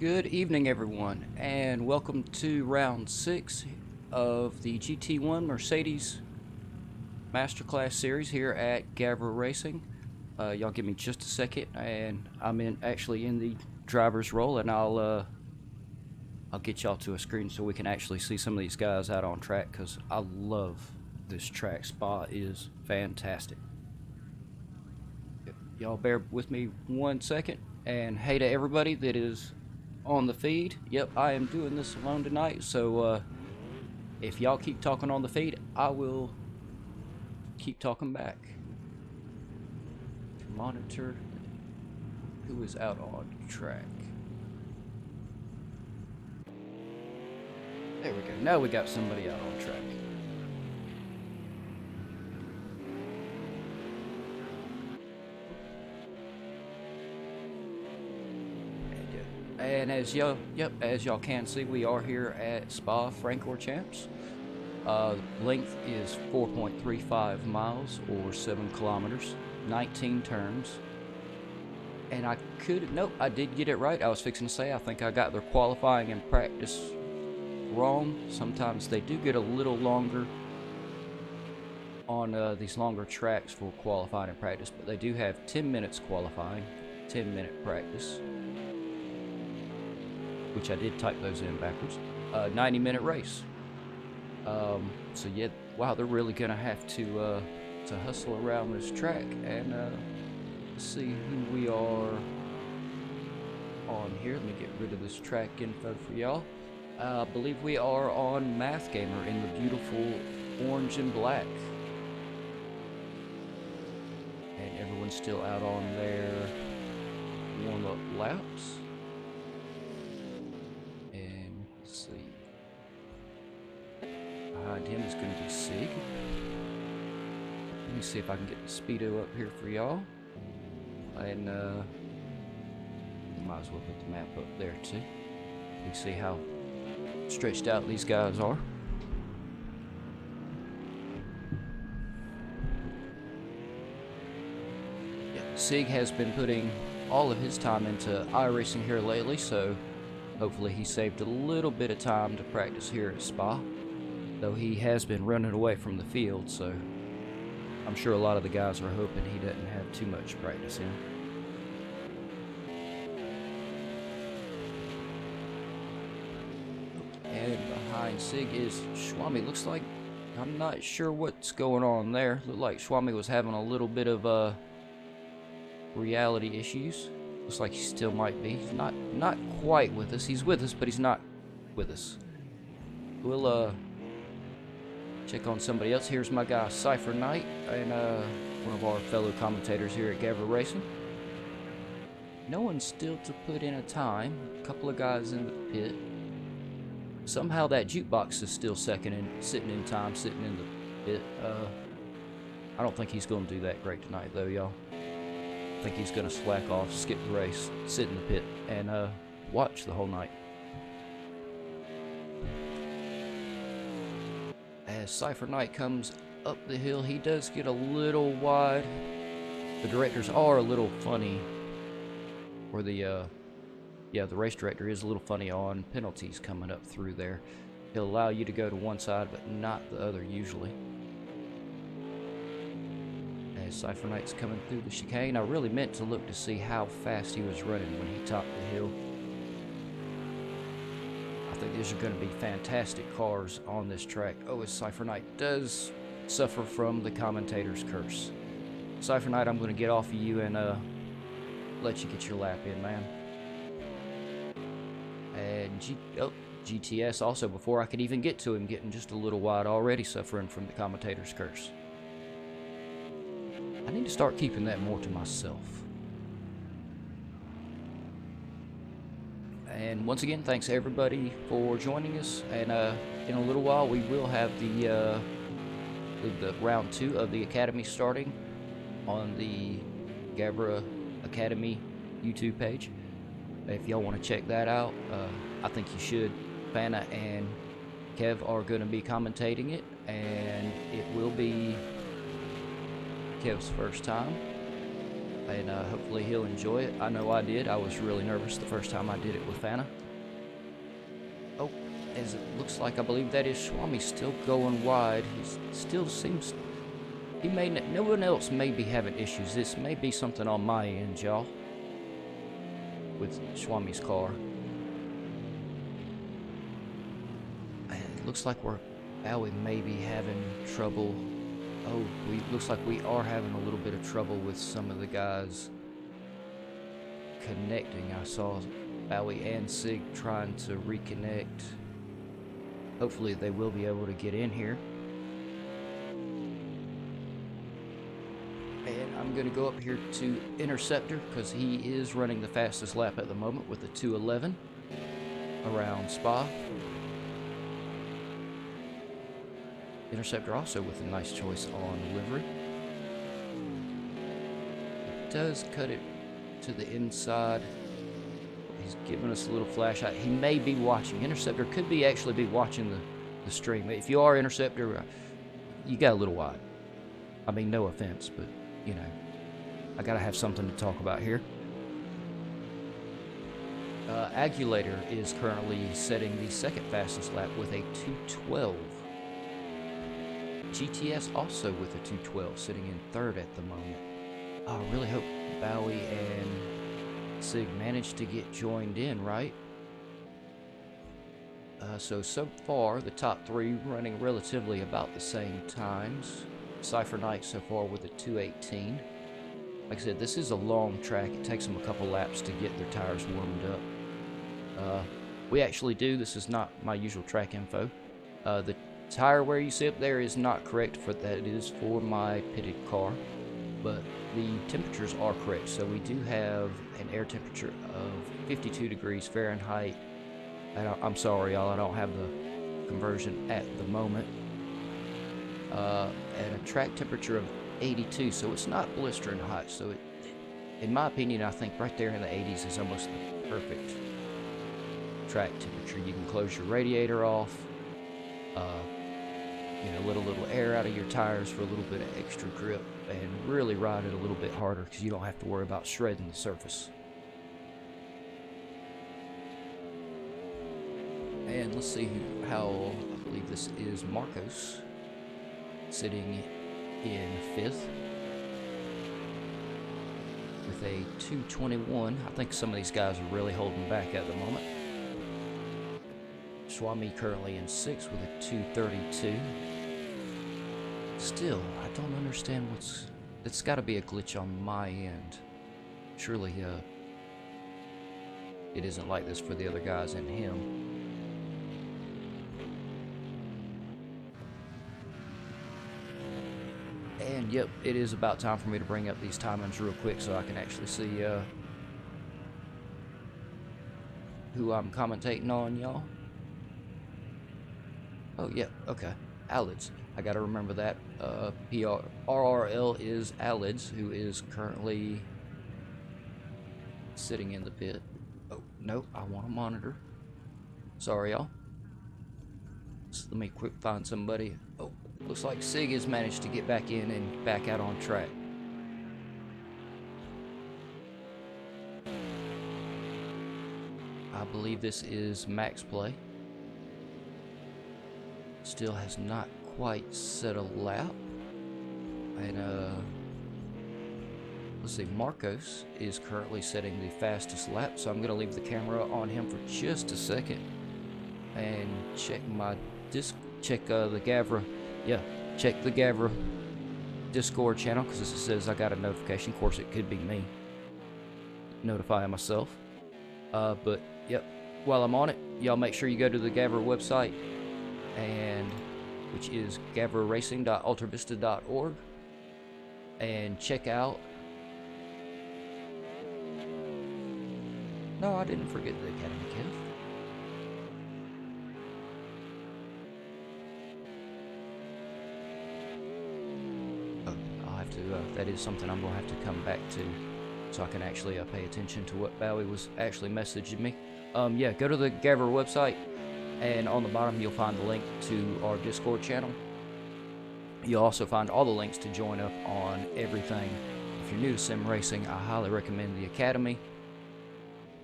Good evening, everyone, and welcome to round 6 of the GT1 Mercedes Masterclass series here at GAVRA Racing. Y'all give me just a second, and I'm actually in the driver's role, and I'll get y'all to a screen so we can actually see some of these guys out on track, because I love this track. Spa is fantastic. Y'all bear with me 1 second, and hey to everybody that is on the feed. Yep, I am doing this alone tonight, so if y'all keep talking on the feed, I will keep talking back. Monitor who is out on track. There we go. Now we got somebody out on track. And as y'all can see, we are here at Spa-Francorchamps. Length is 4.35 miles or 7 kilometers, 19 turns. And I did get it right. I was fixing to say, I think I got their qualifying and practice wrong. Sometimes they do get a little longer on these longer tracks for qualifying and practice, but they do have 10 minutes qualifying, 10-minute practice, which I did type those in backwards. 90-minute race. So yeah, wow, they're really gonna have to hustle around this track. And let's see who we are on here. Let me get rid of this track info for y'all. I believe we are on Math Gamer in the beautiful orange and black. And everyone's still out on their warm-up laps. Behind him is going to be Sig. Let me see if I can get the speedo up here for y'all. And might as well put the map up there too. You can see how stretched out these guys are. Yeah, Sig has been putting all of his time into iRacing here lately, so hopefully he saved a little bit of time to practice here at Spa. Though he has been running away from the field, so I'm sure a lot of the guys are hoping he doesn't have too much practice in. And behind Sig is Swami. Looks like, I'm not sure what's going on there. Looked like Swami was having a little bit of reality issues. Looks like he still might be. He's not quite with us. He's with us, but he's not with us. We'll check on somebody else. Here's my guy Cypher Knight, and one of our fellow commentators here at GAVRA Racing. No one's still to put in a time. A couple of guys in the pit. Somehow that jukebox is still sitting in time, sitting in the pit. I don't think he's going to do that great tonight, though, y'all. I think he's going to slack off, skip the race, sit in the pit, and watch the whole night. As Cypher Knight comes up the hill, he does get a little wide. The directors are a little funny, or the race director is a little funny on penalties coming up through there. He'll allow you to go to one side, but not the other usually. As Cypher Knight's coming through the chicane, I really meant to look to see how fast he was running when he topped the hill. I think these are going to be fantastic cars on this track. Oh, as Cypher Knight does suffer from the commentator's curse. Cypher Knight, I'm going to get off of you and let you get your lap in, man. And GTS also, before I could even get to him, getting just a little wide already, suffering from the commentator's curse. I need to start keeping that more to myself. And once again, thanks everybody for joining us. And in a little while, we will have the round 2 of the Academy starting on the GAVRA Academy YouTube page. If y'all want to check that out, I think you should. Vanna and Kev are going to be commentating it, and it will be Kev's first time. and hopefully he'll enjoy it. I know I did. I was really nervous the first time I did it with Fana. Oh, as it looks like, I believe that is Swami still going wide. He still seems... no one else may be having issues. This may be something on my end, y'all, with Swami's car. It looks like we may be having trouble. Oh, looks like we are having a little bit of trouble with some of the guys connecting. I saw Bowie and Sig trying to reconnect. Hopefully they will be able to get in here. And I'm going to go up here to Interceptor because he is running the fastest lap at the moment with a 2:11 around Spa. Interceptor also with a nice choice on livery. It does cut it to the inside. He's giving us a little flash. He may be watching. Interceptor could be actually be watching the stream. If you are Interceptor, you got a little wide. I mean, no offense, but you know, I gotta have something to talk about here. Agulator is currently setting the second fastest lap with a 2:12. GTS also with a 2:12, sitting in third at the moment. I really hope Bowie and Sig managed to get joined in, right? So far, the top three running relatively about the same times. Cypher Knight so far with a 2:18. Like I said, this is a long track. It takes them a couple laps to get their tires warmed up. We actually do. This is not my usual track info. The tire wear you see up there is not correct for that. It is for my pitted car, but the temperatures are correct. So we do have an air temperature of 52 degrees Fahrenheit. I'm sorry, y'all, I don't have the conversion at the moment. And a track temperature of 82, so it's not blistering hot. So in my opinion, I think right there in the 80s is almost the perfect track temperature. You can close your radiator off, let a little air out of your tires for a little bit of extra grip, and really ride it a little bit harder because you don't have to worry about shredding the surface. And let's see how, I believe this is Marcos, sitting in fifth with a 2:21. I think some of these guys are really holding back at the moment. Swami currently in sixth with a 2:32. Still, I don't understand it's got to be a glitch on my end. Surely, it isn't like this for the other guys and him. And yep, it is about time for me to bring up these timings real quick so I can actually see who I'm commentating on, y'all. Oh, yeah, okay. Alids. I gotta remember that. RRL is Alids, who is currently sitting in the pit. Oh, no, I want to monitor. Sorry, y'all. So let me quick find somebody. Oh, looks like Sig has managed to get back in and back out on track. I believe this is Max Play. Still has not quite set a lap. And let's see, Marcos is currently setting the fastest lap, so I'm gonna leave the camera on him for just a second and check my check the GAVRA Discord channel, because it says I got a notification. Of course, it could be me notifying myself. But yep, while I'm on it, y'all make sure you go to the GAVRA website, and which is gavraracing.ultravista.org, and check out. No, I didn't forget the Academy, Kev. Oh, I'll have to. That is something I'm gonna have to come back to, so I can actually pay attention to what Bowie was actually messaging me. Yeah, go to the GAVRA website, and on the bottom you'll find the link to our Discord channel. You'll also find all the links to join up on everything if you're new to sim racing, I highly recommend the Academy.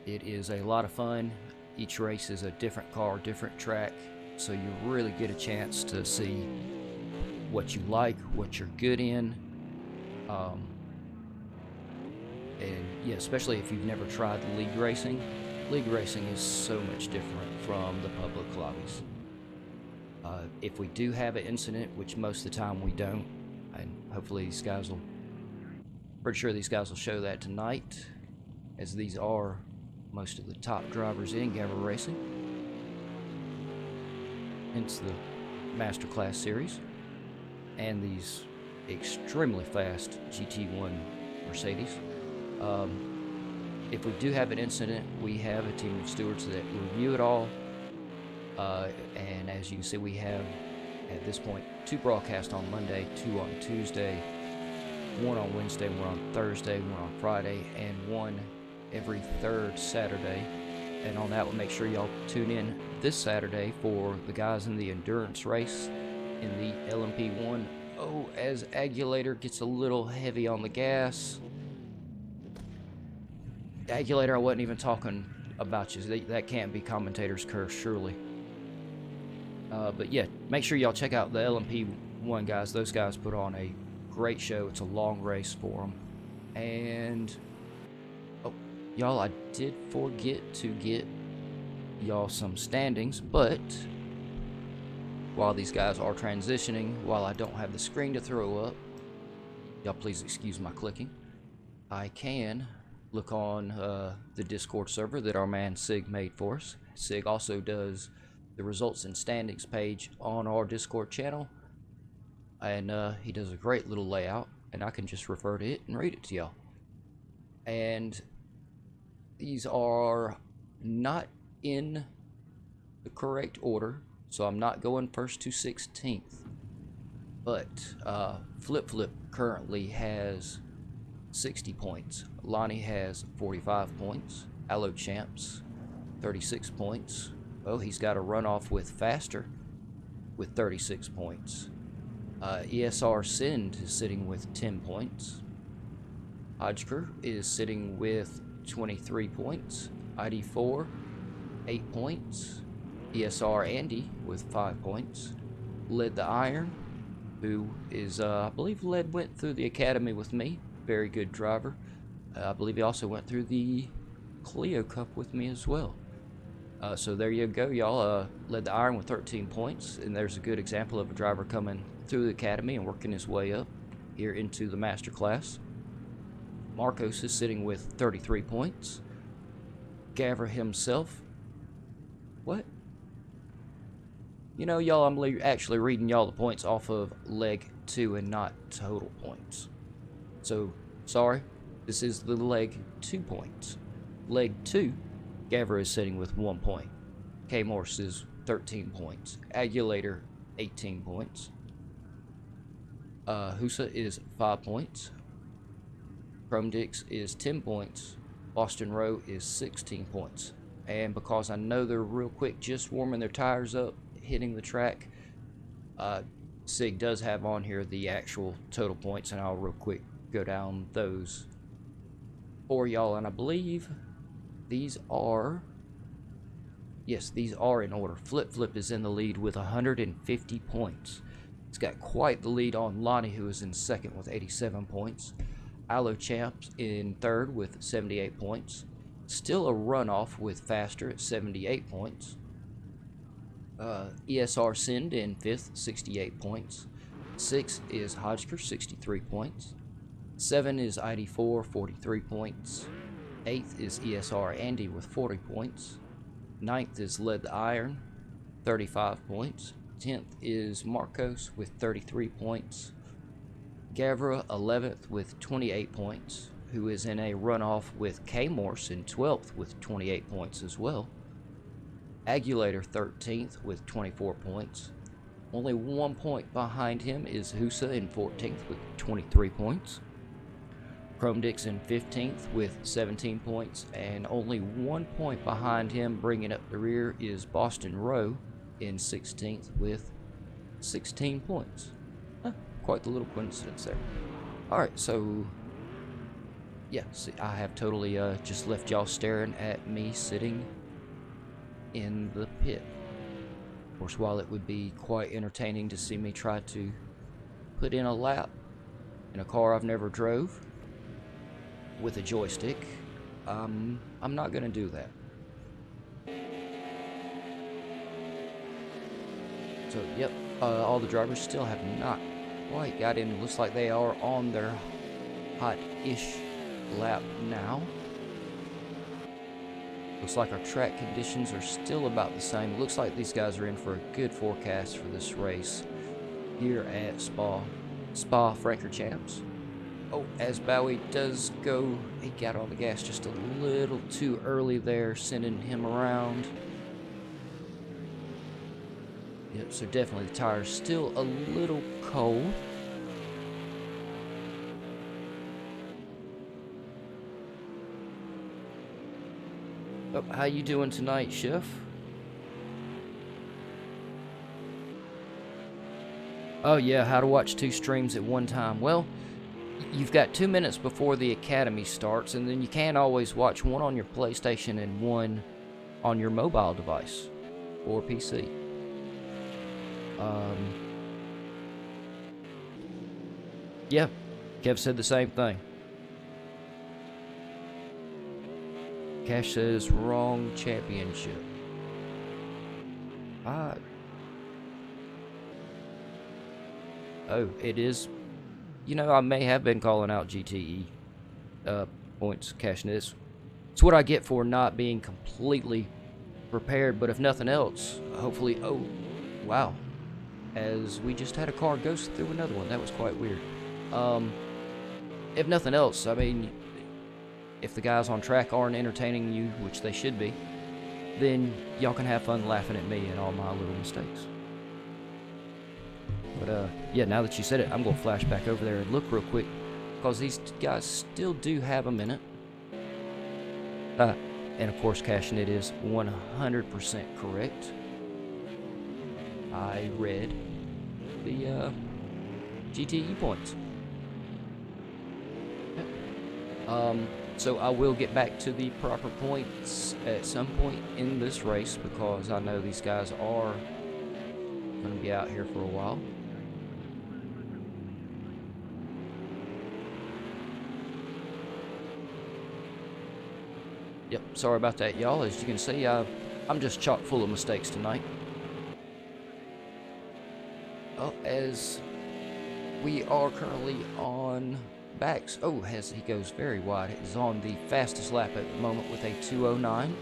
It is a lot of fun. Each race is a different car, different track, so you really get a chance to see what you like, what you're good in. And yeah, especially if you've never tried league racing. League racing is so much different from the public lobbies. If we do have an incident, which most of the time we don't, and hopefully these guys will, pretty sure these guys will show that tonight, as these are most of the top drivers in GAVRA Racing, hence the Masterclass series, and these extremely fast GT1 Mercedes. If we do have an incident, we have a team of stewards that review it all, and as you can see, we have at this point 2 broadcasts on Monday, 2 on Tuesday, 1 on Wednesday, 1 on Thursday, 1 on Friday, and 1 every 3rd Saturday. And on that one, make sure y'all tune in this Saturday for the guys in the endurance race in the LMP1. Oh, as Agulator gets a little heavy on the gas. Agulator, I wasn't even talking about you. That can't be commentator's curse, surely. But yeah, make sure y'all check out the LMP1 guys. Those guys put on a great show. It's a long race for them. And, oh, y'all, I did forget to get y'all some standings, but while these guys are transitioning, while I don't have the screen to throw up, y'all please excuse my clicking, I can look on the Discord server that our man Sig made for us. Sig also does the results and standings page on our Discord channel, and he does a great little layout, and I can just refer to it and read it to y'all. And these are not in the correct order, so I'm not going 1st to 16th, but Flip Flip currently has 60 points. Lonnie has 45 points. Allo Champs 36 points. Oh, he's got a runoff with Faster with 36 points. ESR Sind is sitting with 10 points. Hodgker is sitting with 23 points. ID4 8 points. ESR Andy with 5 points. Led the Iron, who is I believe Led went through the academy with me. Very good driver. I believe he also went through the Clio Cup with me as well. So there you go, y'all. Led the Iron with 13 points, and there's a good example of a driver coming through the academy and working his way up here into the master class. Marcos is sitting with 33 points. Gavra himself. What? You know, y'all, I'm actually reading y'all the points off of leg 2 and not total points. So, sorry, this is the leg 2 points. Leg 2, Gavra is sitting with 1 point. K-Morse is 13 points. Agulator, 18 points. Husa is 5 points. Chrome Dix is 10 points. Boston Row is 16 points. And because I know they're real quick, just warming their tires up, hitting the track, Sig does have on here the actual total points, and I'll real quick go down those for y'all. And I believe these are, yes, these are in order. Flip Flip is in the lead with 150 points. It's got quite the lead on Lonnie, who is in second with 87 points. Allo Champs in third with 78 points. Still a runoff with Faster at 78 points. ESR Sind in 5th, 68 points. 6th is Hodgker, 63 points. 7 is ID4, 43 points. 8th is ESR Andy with 40 points. 9th is Led the Iron, 35 points. 10th is Marcos with 33 points. Gavra 11th with 28 points, who is in a runoff with K-Morse in 12th with 28 points as well. Agulator 13th with 24 points. Only 1 point behind him is Husa in 14th with 23 points. Chrome Dix in 15th with 17 points, and only 1 point behind him, bringing up the rear, is Boston Row in 16th with 16 points. Quite the little coincidence there. Alright, so Yeah, see, I have totally just left y'all staring at me sitting in the pit. Of course, while it would be quite entertaining to see me try to put in a lap in a car I've never drove with a joystick, I'm not gonna do that. So, yep, all the drivers still have not quite got in. Looks like they are on their hot-ish lap now. Looks like our track conditions are still about the same. Looks like these guys are in for a good forecast for this race here at Spa-Francorchamps. Oh, as Bowie does go, he got on the gas just a little too early there, sending him around. Yep, so definitely the tire's still a little cold. Oh, how you doing tonight, Chef? Oh yeah, how to watch 2 streams at one time. Well, you've got 2 minutes before the academy starts, and then you can always watch one on your PlayStation and one on your mobile device or PC. Yeah, Kev said the same thing. Cash says wrong championship. Oh, it is. You know, I may have been calling out GTE points, Cash. It's what I get for not being completely prepared, but if nothing else, hopefully. Oh, wow. As we just had a car go through another one. That was quite weird. If nothing else, I mean, if the guys on track aren't entertaining you, which they should be, then y'all can have fun laughing at me and all my little mistakes. But, yeah, now that you said it, I'm going to flash back over there and look real quick, because these guys still do have a minute. And, of course, Cashin', it is 100% correct. I read the GTE points. So I will get back to the proper points at some point in this race, because I know these guys are going to be out here for a while. Yep, sorry about that, y'all. As you can see, I'm just chock full of mistakes tonight. Oh, as we are currently on Bax. Oh, as he goes very wide. It is on the fastest lap at the moment with a 2:09.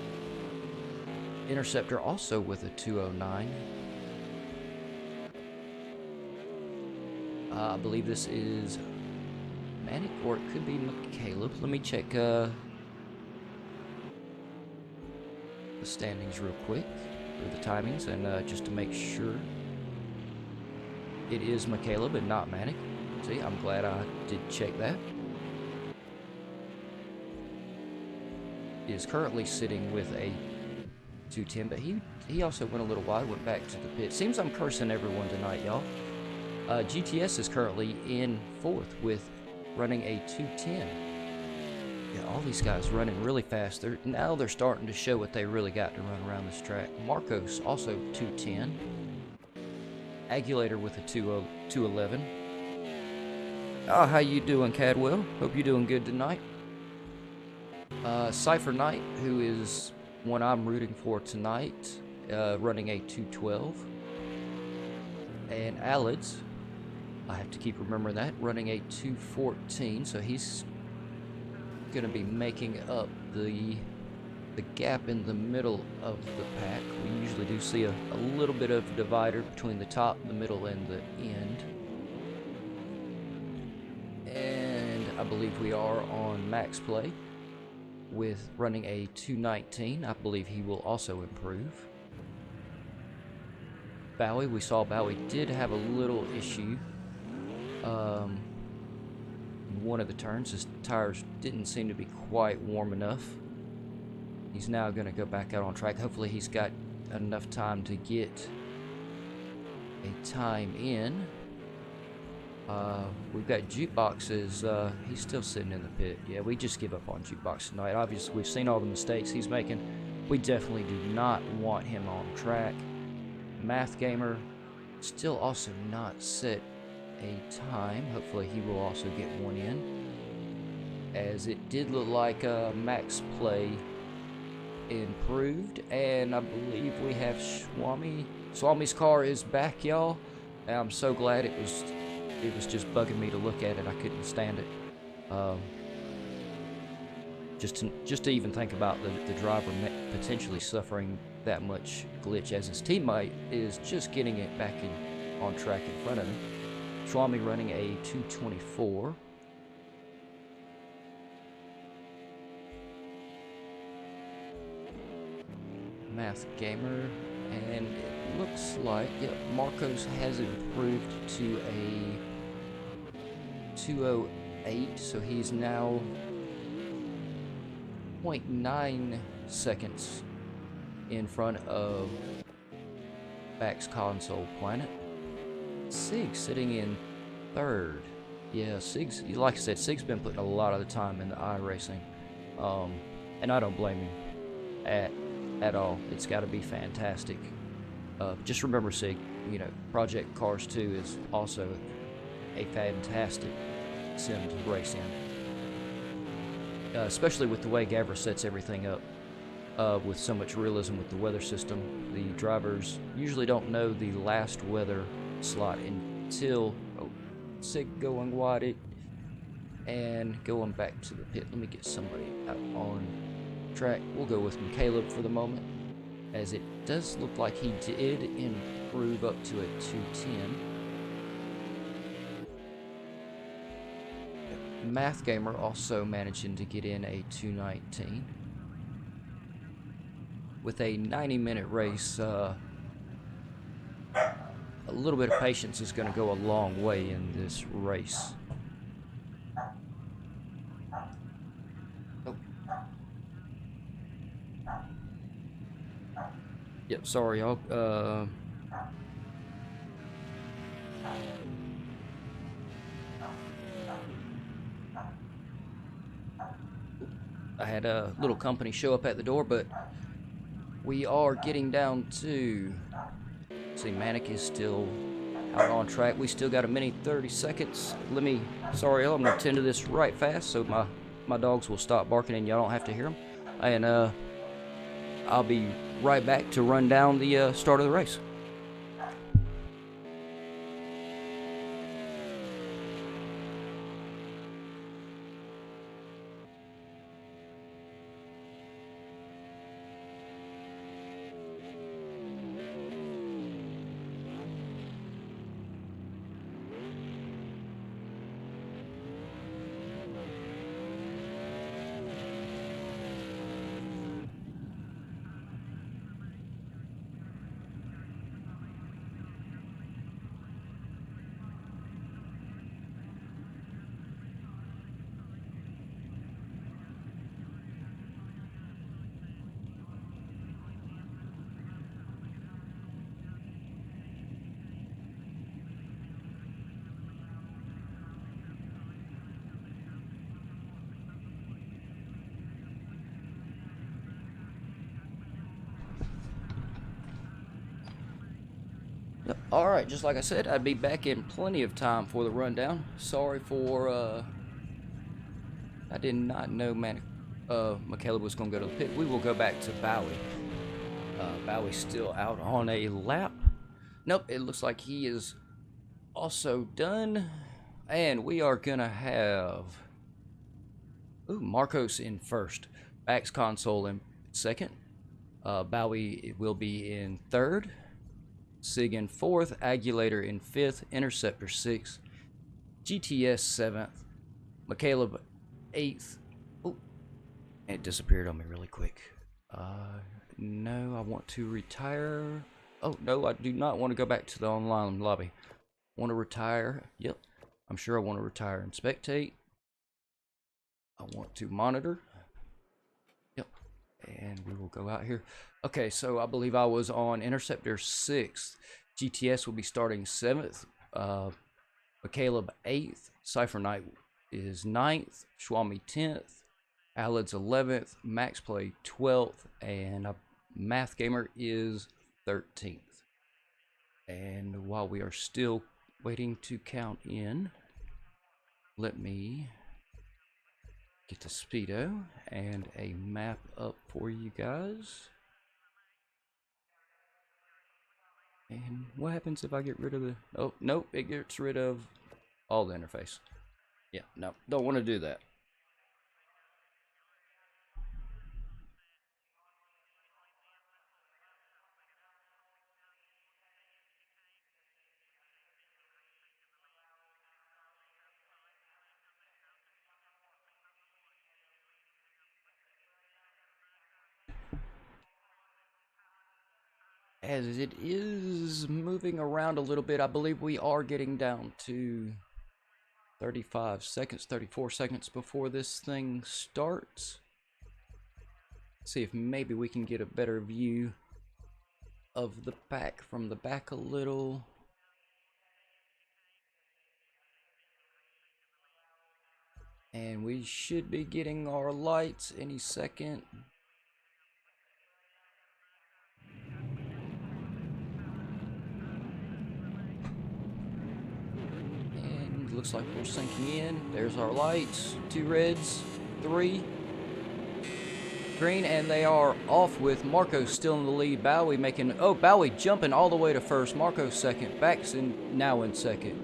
Interceptor also with a 2:09. I believe this is Manic, or it could be McCaleb. Let me check the standings real quick, or the timings, and just to make sure. It is McCaleb and not Manic. See, I'm glad I did check that. He is currently sitting with a 2:10, but he also went a little wide, went back to the pit. Seems I'm cursing everyone tonight, y'all. GTS is currently in 4th with running a 2:10. Yeah, all these guys running really fast. Now they're starting to show what they really got to run around this track. Marcos also 2:10. Agulator with a 2:11. Oh, how you doing, Cadwell? Hope you're doing good tonight. Cypher Knight, who is one I'm rooting for tonight, running a 2:12. And Alids, I have to keep remembering that, running a 2:14, so he's going to be making up the gap in the middle of the pack. We usually do see a little bit of divider between the top, the middle, and the end. And I believe we are on max play with running a 2:19. I believe he will also improve. Bowie, we saw Bowie did have a little issue. In one of the turns, his tires didn't seem to be quite warm enough. He's now going to go back out on track. Hopefully he's got enough time to get a time in. We've got Jukeboxes. He's still sitting in the pit. Yeah, we just give up on Jukebox tonight. Obviously, we've seen all the mistakes he's making. We definitely do not want him on track. Math Gamer still also not set a time. Hopefully, he will also get one in, as it did look like Max Play improved, and I believe we have Swami. Swami's car is back, y'all. And I'm so glad. It was just bugging me to look at it. I couldn't stand it. Just to even think about the driver potentially suffering that much glitch, as his teammate is just getting it back on track in front of him. Swami running a 224. Math Gamer, and it looks like Marcos has improved to a 208, so he's now 0.9 seconds in front of Back's Console Planet. Sig sitting in third. Yeah, Sig's, like I said, Sig's been putting a lot of the time into iRacing, and I don't blame him at all. It's got to be fantastic. Just remember, Sig, you know, Project Cars 2 is also a fantastic sim to race in, especially with the way GAVRA sets everything up, with so much realism with the weather system. The drivers usually don't know the last weather slot until Sig going wide and going back to the pit. Let me get somebody out on track. We'll go with Caleb for the moment, as it does look like he did improve up to a 210. Math Gamer also managing to get in a 219. With a 90-minute race, a little bit of patience is going to go a long way in this race. Yep, sorry, y'all. I had a little company show up at the door, but we are getting down to... See, Manic is still out on track. We still got a minute 30 seconds. Sorry, y'all, I'm going to tend to this right fast so my dogs will stop barking and y'all don't have to hear them. And I'll be right back to run down the start of the race. Alright, just like I said, I'd be back in plenty of time for the rundown. Sorry for, I did not know Michaela was going to go to the pit. We will go back to Bowie. Bowie's still out on a lap. Nope, it looks like he is also done. And we are going to have... Marcos in first. Back's Console in second. Bowie will be in third. Sig in fourth, Agulator in fifth, Interceptor sixth, GTS seventh, McCaleb eighth. Oh, it disappeared on me really quick. No, I want to retire. Oh, no, I do not want to go back to the online lobby. Want to retire. Yep, I'm sure I want to retire and spectate. I want to monitor. Yep, and we will go out here. Okay, so I believe I was on Interceptor 6th. GTS will be starting 7th. McCaleb 8th, Cypher Knight is 9th, Schwami 10th, Alad's 11th, Max Play 12th, and Math Gamer is 13th. And while we are still waiting to count in, let me get the speedo and a map up for you guys. And what happens if I get rid of the... Oh, nope, it gets rid of all the interface. Yeah, no, don't want to do that. As it is moving around a little bit, I believe we are getting down to 35 seconds, 34 seconds before this thing starts. See if maybe we can get a better view of the pack from the back a little. And we should be getting our lights any second. Looks like we're sinking in. There's our lights. 2 reds, 3 green, and they are off with Marco still in the lead. Bowie making... Oh, Bowie jumping all the way to first. Marco second. Bax now in second.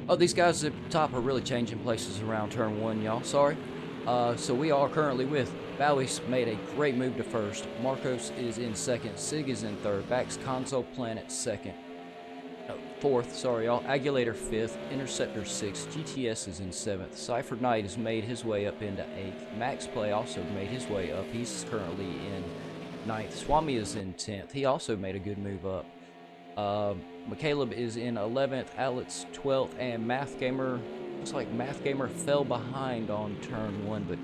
Oh, these guys at the top are really changing places around turn 1, y'all. Sorry. So we are currently with... Bowie's made a great move to first. Marcos is in second. Sig is in third. Bax Console Planet second. Fourth, sorry y'all. Agulator 5th, Interceptor 6th, GTS is in 7th, Cypher Knight has made his way up into 8th, Max Play also made his way up, he's currently in 9th, Swami is in 10th, he also made a good move up, McCaleb is in 11th, Alex 12th, and Math Gamer, looks like Math Gamer fell behind on turn 1, but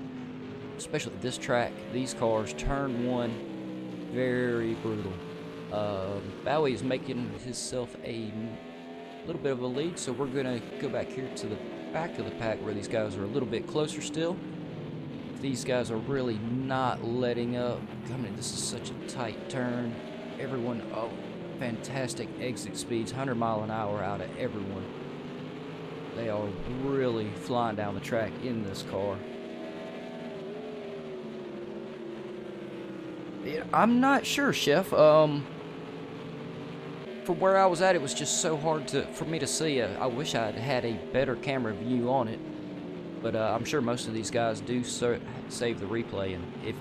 especially this track, these cars, turn 1, very brutal. Bowie is making himself a little bit of a lead, so we're going to go back here to the back of the pack where these guys are a little bit closer still. These guys are really not letting up. I mean, this is such a tight turn. Everyone, oh, fantastic exit speeds, 100 mile an hour out of everyone. They are really flying down the track in this car. Yeah, I'm not sure, Chef. From where I was at, it was just so hard for me to see. I wish I had a better camera view on it, but I'm sure most of these guys do save the replay, and if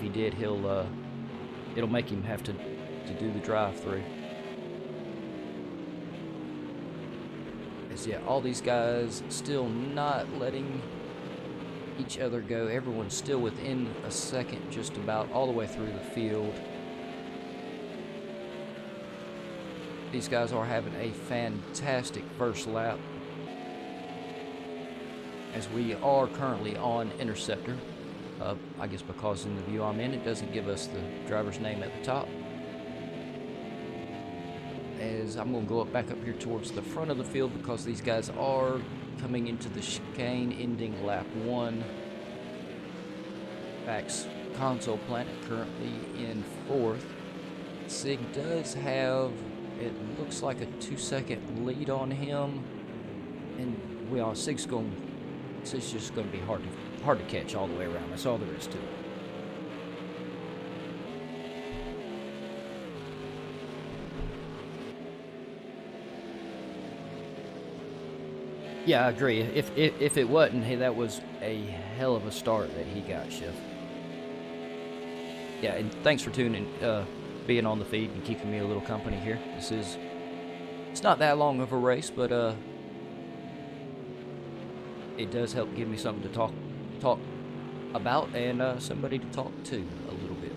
he did, it'll make him have to do the drive-through. As yeah, all these guys still not letting each other go. Everyone's still within a second, just about all the way through the field. These guys are having a fantastic first lap, as we are currently on Interceptor. I guess because in the view I'm in, it doesn't give us the driver's name at the top. As I'm going to go back up here towards the front of the field, because these guys are coming into the chicane, ending lap 1. Bax Console Planet currently in 4th. Sig does have... It looks like a 2-second lead on him, and Sig's going. It's just going to be hard to catch all the way around. That's all there is to it. Yeah, I agree. If it wasn't, hey, that was a hell of a start that he got, Chef. Yeah, and thanks for tuning. Being on the feed and keeping me a little company here. It's not that long of a race, but it does help give me something to talk about and somebody to talk to a little bit.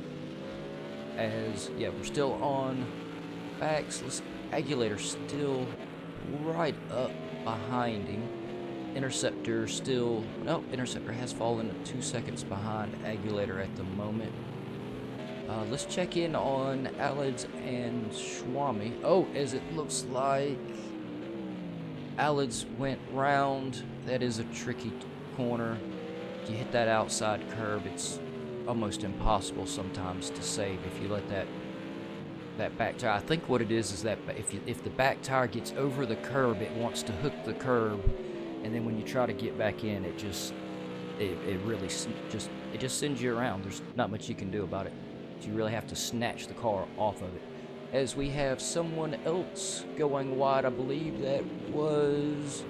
As yeah, we're still on Bax. Agulator still right up behind him. Interceptor still Interceptor has fallen 2 seconds behind Agulator at the moment. Let's check in on Alids and Swami. Oh, as it looks like Alids went round. That is a tricky corner. You hit that outside curb, it's almost impossible sometimes to save if you let that back tire. I think what it is that if the back tire gets over the curb, it wants to hook the curb, and then when you try to get back in, it really just sends you around. There's not much you can do about it. You really have to snatch the car off of it. As we have someone else going wide, I believe that was,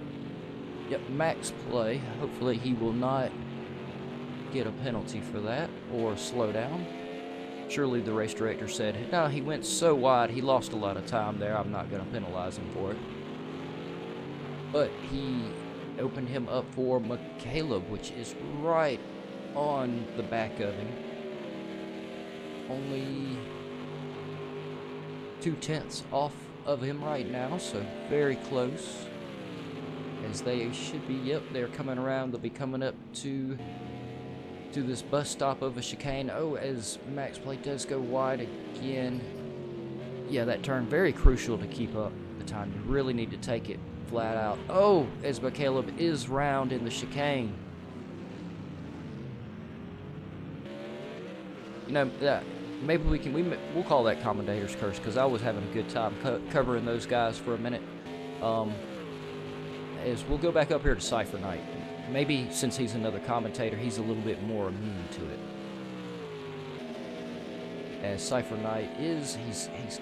yep, Max Play. Hopefully he will not get a penalty for that or slow down. Surely the race director said, no, he went so wide, he lost a lot of time there, I'm not going to penalize him for it. But he opened him up for McCaleb, which is right on the back of him. Only 2/10 off of him right now, so very close. As they should be, yep, they're coming around. They'll be coming up to this bus stop of a chicane. Oh, as Max Play does go wide again. Yeah, that turn, very crucial to keep up the time. You really need to take it flat out. Oh, as McCaleb is round in the chicane. You know, maybe we'll call that commentator's curse, because I was having a good time covering those guys for a minute. As we'll go back up here to Cypher Knight. Maybe since he's another commentator, he's a little bit more immune to it. As Cypher Knight he's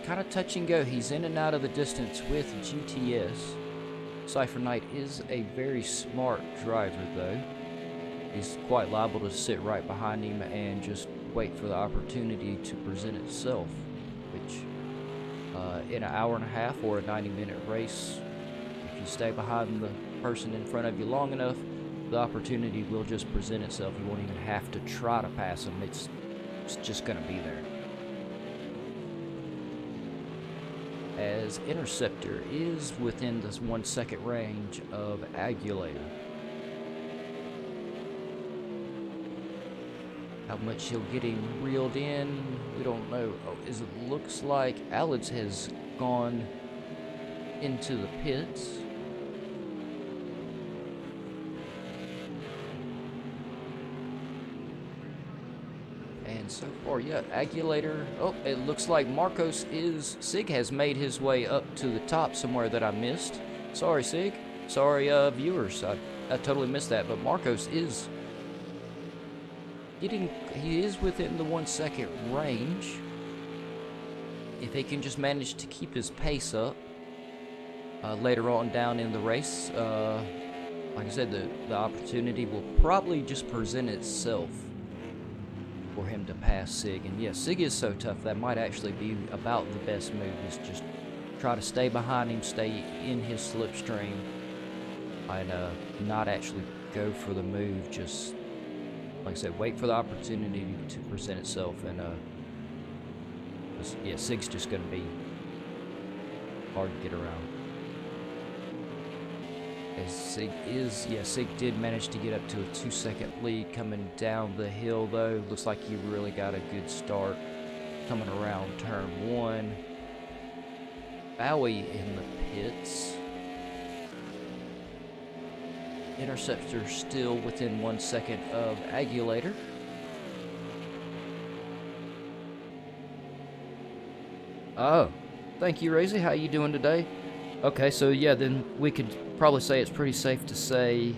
kind of touch and go. He's in and out of the distance with GTS. Cypher Knight is a very smart driver, though. He's quite liable to sit right behind him and just wait for the opportunity to present itself, which in an hour and a half or a 90-minute race, if you stay behind the person in front of you long enough, the opportunity will just present itself. You won't even have to try to pass them. It's just going to be there. As Interceptor is within this 1 second range of Agulator. How much he'll get him reeled in, we don't know. Oh, it looks like Alids has gone into the pits. And so far, yeah, Agulator. Oh, it looks like Sig has made his way up to the top somewhere that I missed. Sorry, Sig. Sorry, viewers. I totally missed that. But Marcos is he is within the 1 second range. If he can just manage to keep his pace up later on down in the race, like I said, the opportunity will probably just present itself for him to pass Sig. And yeah, Sig is so tough, that might actually be about the best move, is just try to stay behind him, stay in his slipstream, and not actually go for the move. Just, like I said, wait for the opportunity to present itself. And yeah, Sig's just going to be hard to get around. As Sig did manage to get up to a 2 second lead coming down the hill, though. Looks like he really got a good start coming around turn 1. Bowie in the pits. Interceptor still within 1 second of Agulator. Oh, thank you, Razy. How you doing today? Okay, so yeah, then we could probably say it's pretty safe to say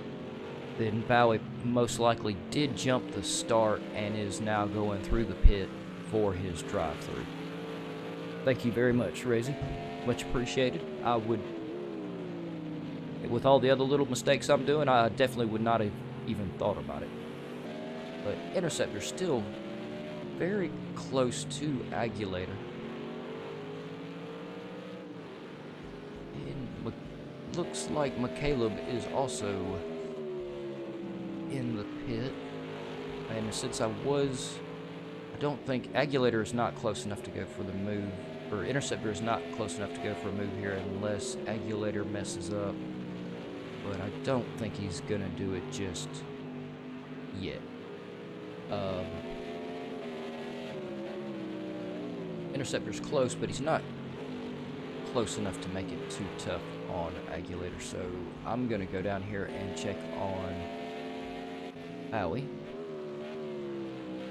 that Bowie most likely did jump the start and is now going through the pit for his drive-through. Thank you very much, Razy. Much appreciated. I would, with all the other little mistakes I'm doing, I definitely would not have even thought about it. But Interceptor still very close to Agulator. And looks like McCaleb is also in the pit. And since I don't think Agulator is not close enough to go for the move, or Interceptor is not close enough to go for a move here unless Agulator messes up. But I don't think he's gonna do it just yet. Interceptor's close, but he's not close enough to make it too tough on Agulator. So I'm going to go down here and check on Bowie.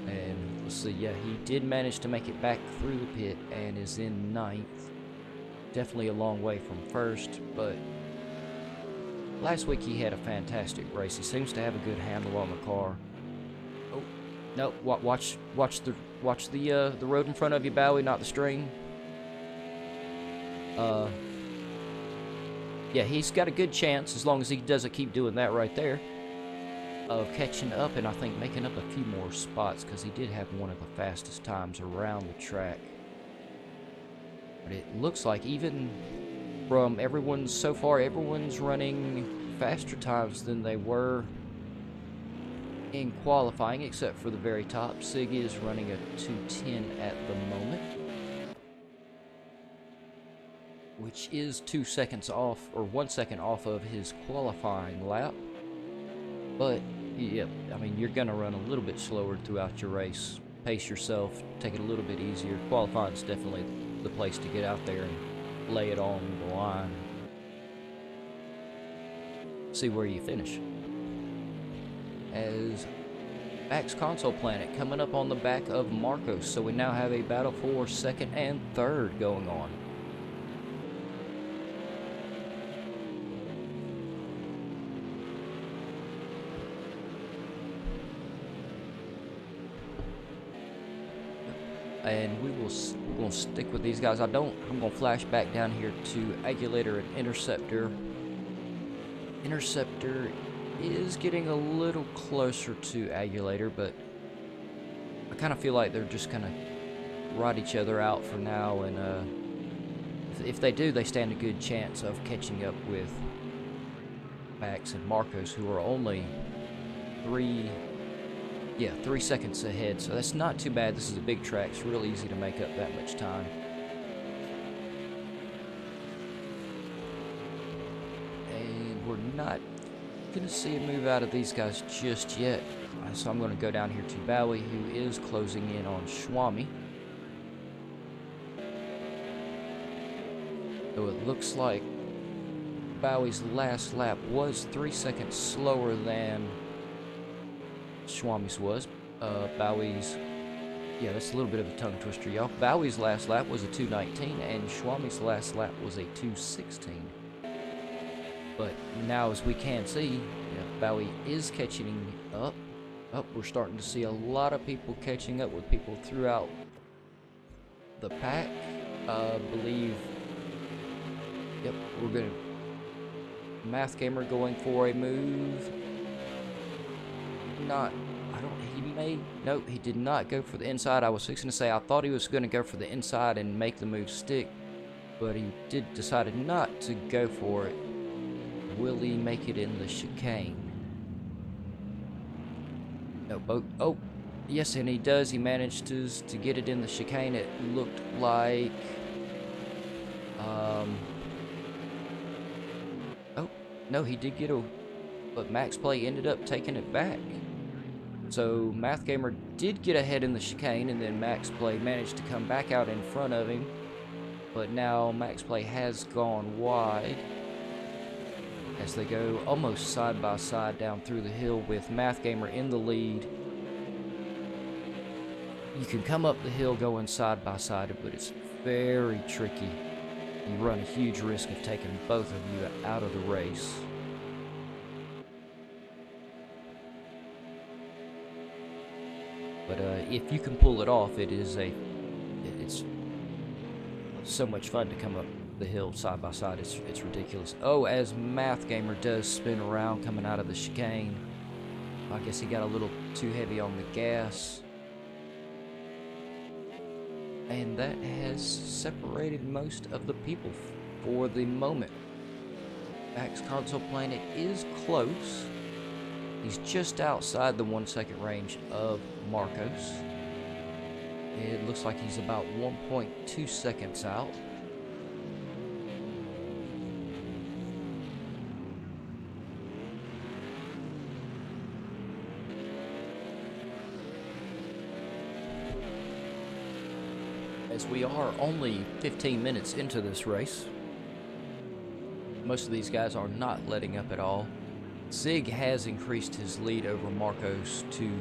And let's see, yeah, he did manage to make it back through the pit and is in 9th. Definitely a long way from first, but last week he had a fantastic race. He seems to have a good handle on the car. Oh, no, watch the road in front of you, Bowie, not the string. Yeah, he's got a good chance, as long as he doesn't keep doing that right there, of catching up and I think making up a few more spots, because he did have one of the fastest times around the track. But it looks like even from everyone so far, everyone's running faster times than they were in qualifying, except for the very top. Sig is running a 2:10 at the moment, which is 2 seconds off, or 1 second off of his qualifying lap. But yeah, I mean, you're gonna run a little bit slower throughout your race. Pace yourself, take it a little bit easier. Qualifying is definitely the place to get out there and lay it on the line. See where you finish. As Max Console Planet coming up on the back of Marcos, so we now have a battle for second and third going on. And we're gonna stick with these guys. I'm gonna flash back down here to Agulator and Interceptor. Interceptor is getting a little closer to Agulator, but I kind of feel like they're just gonna ride each other out for now, and if they do, they stand a good chance of catching up with Max and Marcos, who are only 3 seconds ahead, so that's not too bad. This is a big track. It's real easy to make up that much time. And we're not going to see a move out of these guys just yet. So I'm going to go down here to Bowie, who is closing in on Swami. So it looks like Bowie's last lap was 3 seconds slower than Swami's was. Bowie's, yeah, that's a little bit of a tongue twister, y'all. Bowie's last lap was a 2:19, and Swami's last lap was a 2:16. But now, as we can see, yeah, Bowie is catching up. We're starting to see a lot of people catching up with people throughout the pack. Believe, yep, we're gonna Math Gamer going for a move. Nope, he did not go for the inside. I was fixing to say I thought he was going to go for the inside and make the move stick, but he decided not to go for it. Will he make it in the chicane? No, oh, yes, and he does. He managed to get it in the chicane. It looked like, oh, no, he did get but Max Play ended up taking it back. So Math Gamer did get ahead in the chicane, and then Max Play managed to come back out in front of him. But now Max Play has gone wide as they go almost side by side down through the hill with Math Gamer in the lead. You can come up the hill going side by side, but it's very tricky. You run a huge risk of taking both of you out of the race. But if you can pull it off, it's so much fun to come up the hill side by side. It's ridiculous. Oh, as Math Gamer does spin around coming out of the chicane. I guess he got a little too heavy on the gas. And that has separated most of the people for the moment. Max Console Planet is close. He's just outside the 1 second range of Marcos. It looks like he's about 1.2 seconds out. as we are only 15 minutes into this race. Most of these guys are not letting up at all. Zig has increased his lead over Marcos to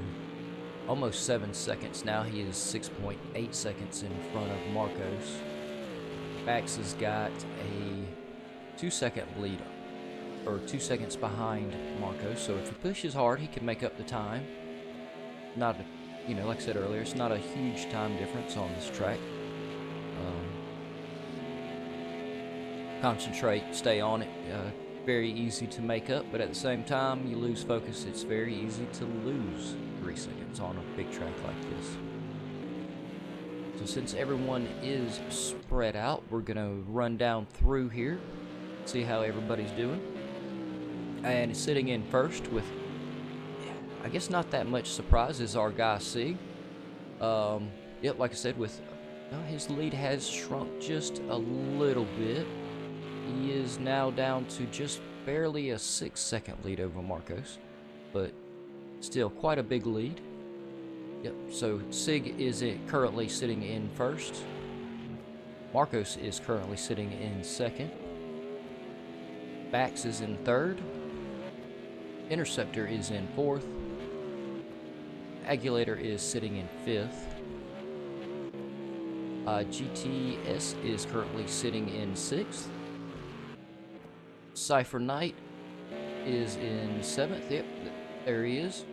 almost 7 seconds now. He is 6.8 seconds in front of Marcos. Bax has got a 2-second lead, or 2 seconds behind Marcos. So if he pushes hard, he can make up the time. Not, you know, like I said earlier, it's not a huge time difference on this track. Concentrate, stay on it. Very easy to make up, but at the same time, you lose focus. It's very easy to lose 3 seconds on a big track like this. So since everyone is spread out, we're gonna run down through here, see how everybody's doing. And sitting in first with, I guess not that much surprise, is our guy Sig. Yep, like I said, with his lead has shrunk just a little bit. He is now down to just barely a 6-second lead over Marcos, but still quite a big lead. Yep, so Sig is currently sitting in first. Marcos is currently sitting in second. Bax is in third. Interceptor is in fourth. Agulator is sitting in fifth. GTS is currently sitting in sixth. Cypher Knight is in seventh. Yep, there he is.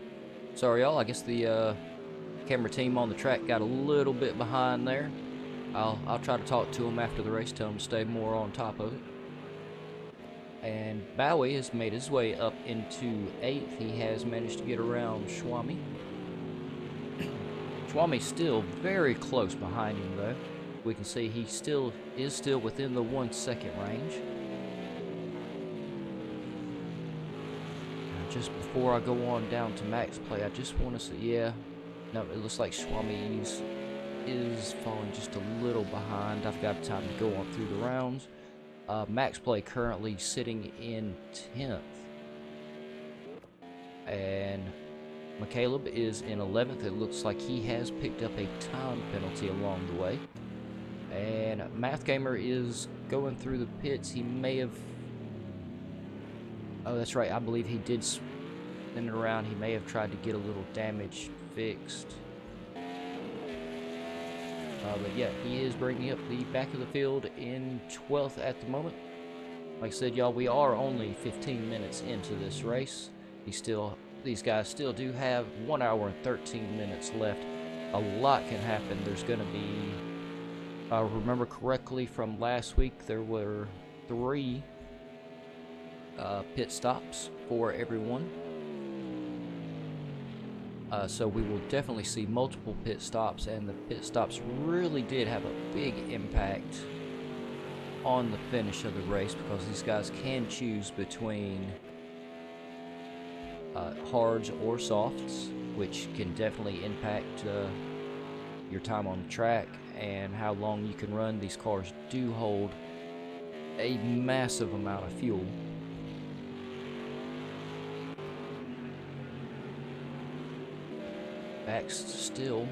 Sorry, y'all. I guess the camera team on the track got a little bit behind there. I'll try to talk to him after the race, tell him to stay more on top of it. And Bowie has made his way up into 8th. He has managed to get around Schwami. Schwami's still very close behind him, though. We can see he is still within the 1 second range. Just before I go on down to max play, I just want to say, yeah, no, it looks like Schwami is falling just a little behind. I've got time to go on through the rounds. Max play currently sitting in 10th. And McCaleb is in 11th. It looks like he has picked up a time penalty along the way. And Math Gamer is going through the pits. He may have... Oh, that's right. I believe he did spin it around. He may have tried to get a little damage fixed. But yeah, he is bringing up the back of the field in 12th at the moment. Like I said, y'all, we are only 15 minutes into this race. These guys still do have 1 hour and 13 minutes left. A lot can happen. There's going to be, if I remember correctly from last week, there were 3 pit stops for everyone. So we will definitely see multiple pit stops, and the pit stops really did have a big impact on the finish of the race, because these guys can choose between hards or softs, which can definitely impact your time on the track and how long you can run. These cars do hold a massive amount of fuel. Bax still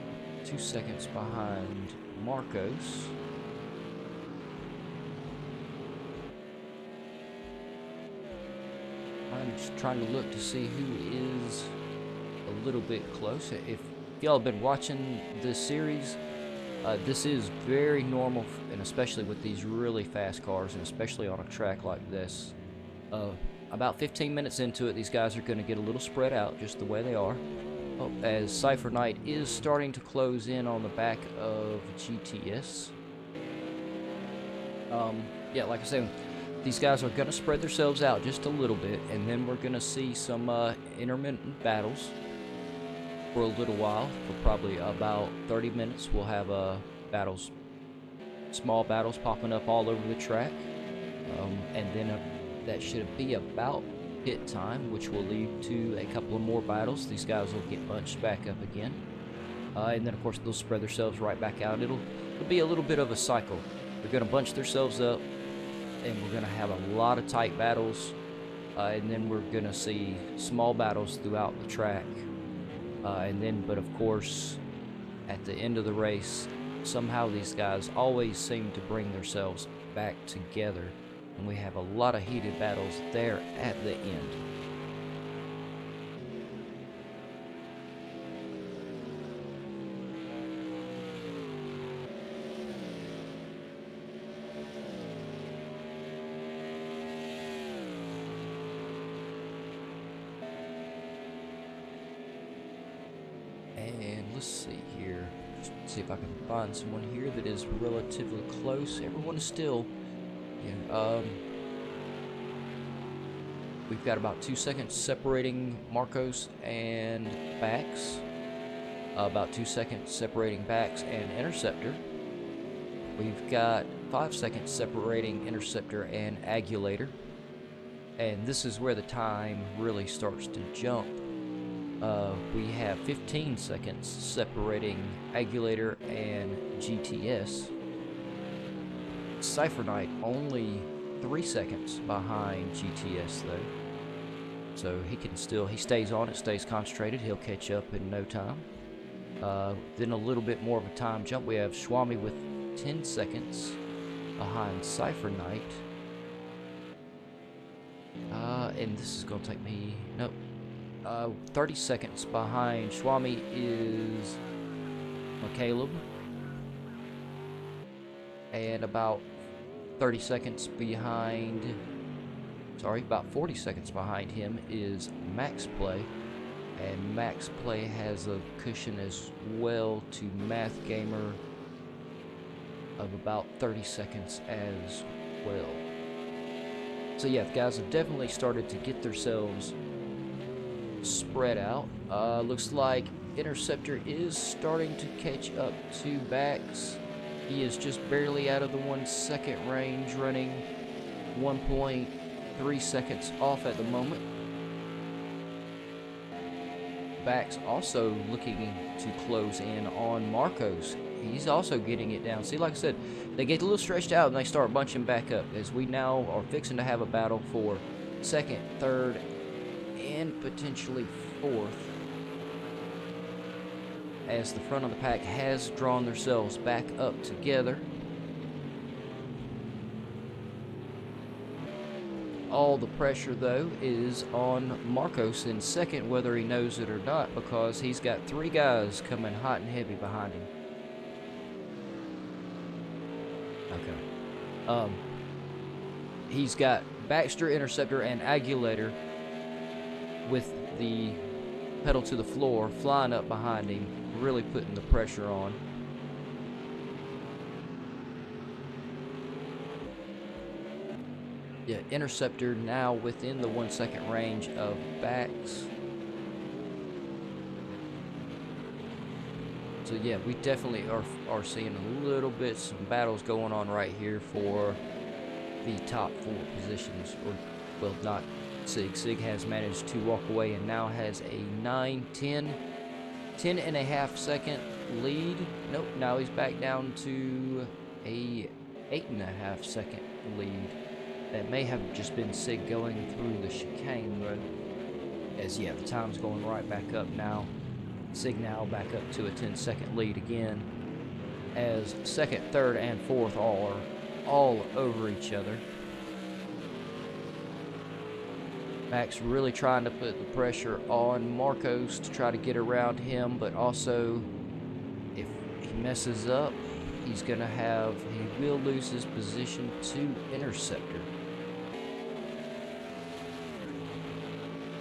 2 seconds behind Marcos. I'm just trying to look to see who is a little bit close. If y'all have been watching this series, this is very normal, and especially with these really fast cars, and especially on a track like this. About 15 minutes into it, these guys are going to get a little spread out, just the way they are. Oh, as Cypher Knight is starting to close in on the back of GTS. Yeah, like I said, these guys are going to spread themselves out just a little bit, and then we're going to see some intermittent battles for a little while. For probably about 30 minutes, we'll have battles, small battles popping up all over the track. And then that should be about pit time, which will lead to a couple of more battles. These guys will get bunched back up again, and then of course they'll spread themselves right back out. It'll be a little bit of a cycle. They're going to bunch themselves up, and we're going to have a lot of tight battles, and then we're going to see small battles throughout the track, and then, but of course, at the end of the race, somehow these guys always seem to bring themselves back together, and we have a lot of heated battles there at the end. And let's see here. Just see if I can find someone here that is relatively close. Everyone is still, we've got about 2 seconds separating Marcos and Bax. About 2 seconds separating Bax and Interceptor. We've got 5 seconds separating Interceptor and Agulator. And this is where the time really starts to jump. We have 15 seconds separating Agulator and GTS. Cypher Knight only 3 seconds behind GTS though. So he stays on it, stays concentrated, he'll catch up in no time. Then a little bit more of a time jump. We have Swami with 10 seconds behind Cypher Knight. And this is going to take me, nope. 30 seconds behind Swami is Caleb, and about 30 seconds behind, about 40 seconds behind him is Max Play, and Max Play has a cushion as well to Math Gamer of about 30 seconds as well. So yeah, the guys have definitely started to get themselves spread out. Looks like Interceptor is starting to catch up to Bax. He is just barely out of the 1 second range, running 1.3 seconds off at the moment. Bax also looking to close in on Marcos. He's also getting it down. See, like I said, they get a little stretched out and they start bunching back up, as we now are fixing to have a battle for second, third, and potentially fourth, as the front of the pack has drawn themselves back up together. All the pressure though is on Marcos in second, whether he knows it or not, because he's got 3 guys coming hot and heavy behind him. Okay. He's got Baxter, Interceptor, and Agulator with the pedal to the floor flying up behind him, really putting the pressure on. Yeah, Interceptor now within the 1 second range of Bax. So yeah, we definitely are seeing a little bit some battles going on right here for the top 4 positions, or well, not Sig. Sig has managed to walk away and now has a 10 and a half second lead. Nope, now he's back down to a 8.5 second lead. That may have just been Sig going through the chicane, but as yeah, the time's going right back up now. Sig now back up to a 10-second lead again, as second, third, and fourth are all over each other. Max really trying to put the pressure on Marcos to try to get around him, but also if he messes up, he will lose his position to Interceptor.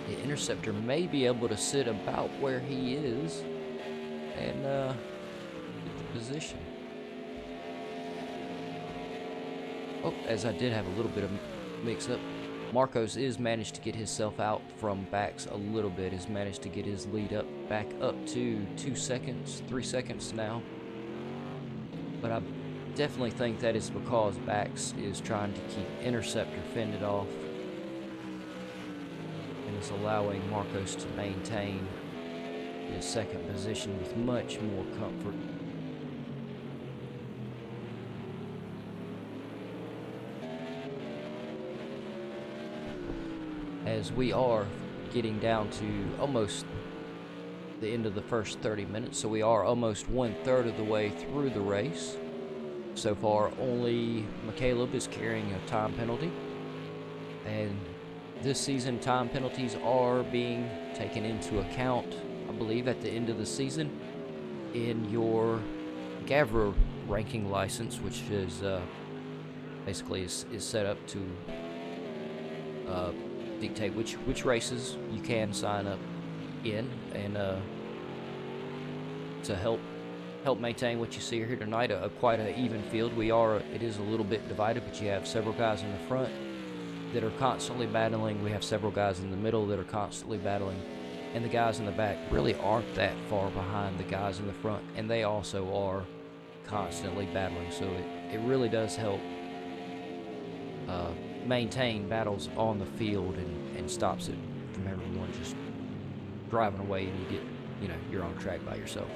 The Interceptor may be able to sit about where he is and get the position. Oh, as I did have a little bit of mix-up, Marcos is managed to get himself out from Bax a little bit, has managed to get his lead back up to 2 seconds, 3 seconds now. But I definitely think that is because Bax is trying to keep Interceptor fended off, and is allowing Marcos to maintain his second position with much more comfort. As we are getting down to almost the end of the first 30 minutes, so we are almost 1/3 of the way through the race. So far, only McCaleb is carrying a time penalty, and this season time penalties are being taken into account, I believe, at the end of the season in your GAVRA ranking license, which is basically is set up to dictate which races you can sign up in, and to help maintain what you see here tonight, quite an even field. It is a little bit divided, but you have several guys in the front that are constantly battling. We have several guys in the middle that are constantly battling, and the guys in the back really aren't that far behind the guys in the front, and they also are constantly battling. So it really does help maintain battles on the field, and stops it from everyone just driving away and you're on track by yourself.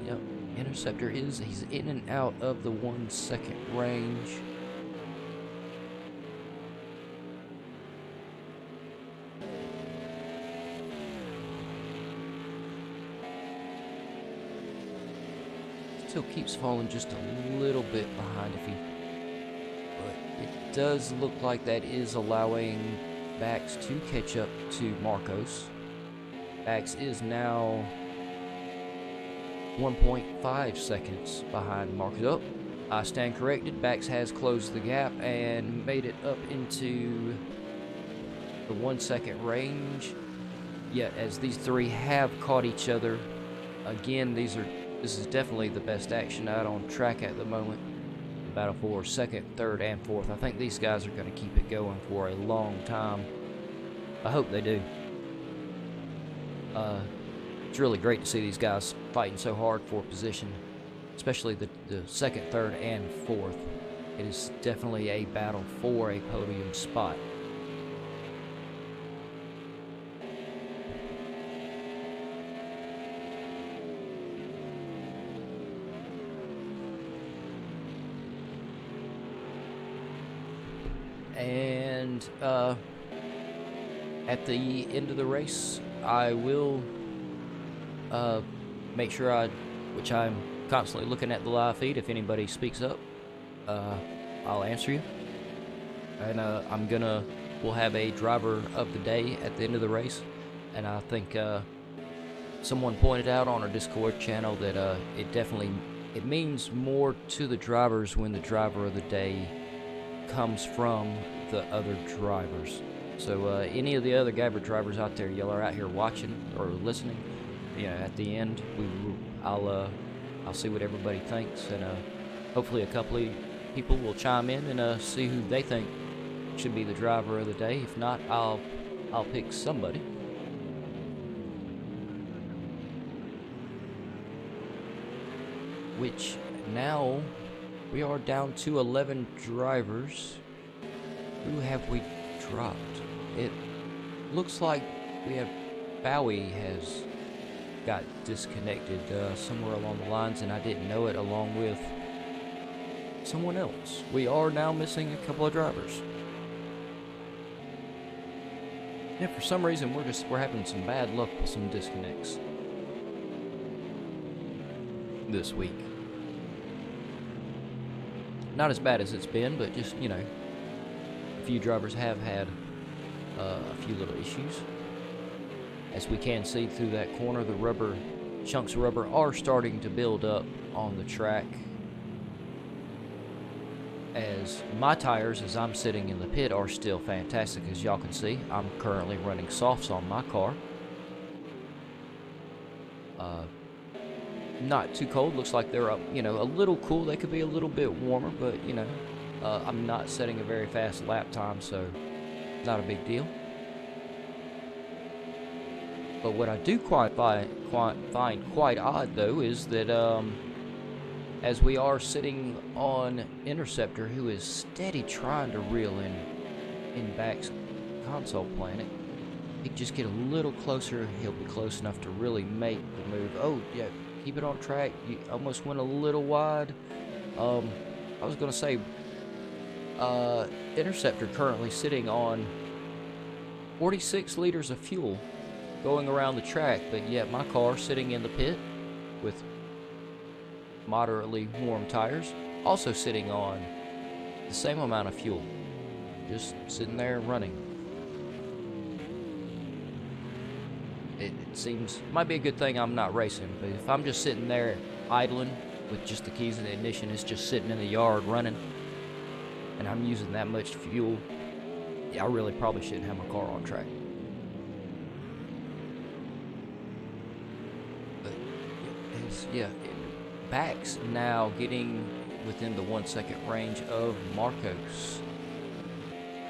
Yep, Interceptor he's in and out of the 1 second range. Still keeps falling just a little bit behind but it does look like that is allowing Bax to catch up to Marcos. Bax is now 1.5 seconds behind Marcos. Oh, I stand corrected. Bax has closed the gap and made it up into the 1 second range. Yet, as these three have caught each other, again, this is definitely the best action out on track at the moment. The battle for second, third, and fourth. I think these guys are going to keep it going for a long time. I hope they do. It's really great to see these guys fighting so hard for position, especially the second, third, and fourth. It is definitely a battle for a podium spot. And at the end of the race, I will make sure which I'm constantly looking at the live feed. If anybody speaks up, I'll answer you. And we'll have a driver of the day at the end of the race. And I think someone pointed out on our Discord channel that it means more to the drivers when the driver of the day comes from the other drivers. So any of the other GAVRA drivers out there, y'all are out here watching or listening, at the end I'll see what everybody thinks, and hopefully a couple of people will chime in and see who they think should be the driver of the day. If not, I'll pick somebody. Which now we are down to 11 drivers. Who have we dropped? It looks like we have Bowie has got disconnected somewhere along the lines, and I didn't know it, along with someone else. We are now missing a couple of drivers. Yeah, for some reason we're having some bad luck with some disconnects this week. Not as bad as it's been, but just, a few drivers have had a few little issues. As we can see through that corner, the chunks of rubber are starting to build up on the track. As my tires, as I'm sitting in the pit, are still fantastic. As y'all can see, I'm currently running softs on my car. Not too cold. Looks like they're up, a little cool. They could be a little bit warmer, but, I'm not setting a very fast lap time, so not a big deal. But what I do find quite odd, though, is that as we are sitting on Interceptor, who is steady trying to reel in Back's console planet, he can just get a little closer. He'll be close enough to really make the move. Oh, yeah, keep it on track. You almost went a little wide. I was gonna say, Interceptor currently sitting on 46 liters of fuel going around the track, but yet my car sitting in the pit with moderately warm tires, also sitting on the same amount of fuel, just sitting there running. It seems, might be a good thing I'm not racing, but if I'm just sitting there idling with just the keys in the ignition, it's just sitting in the yard running, and I'm using that much fuel, yeah, I really probably shouldn't have my car on track. But yeah, Back's now getting within the 1 second range of Marcos.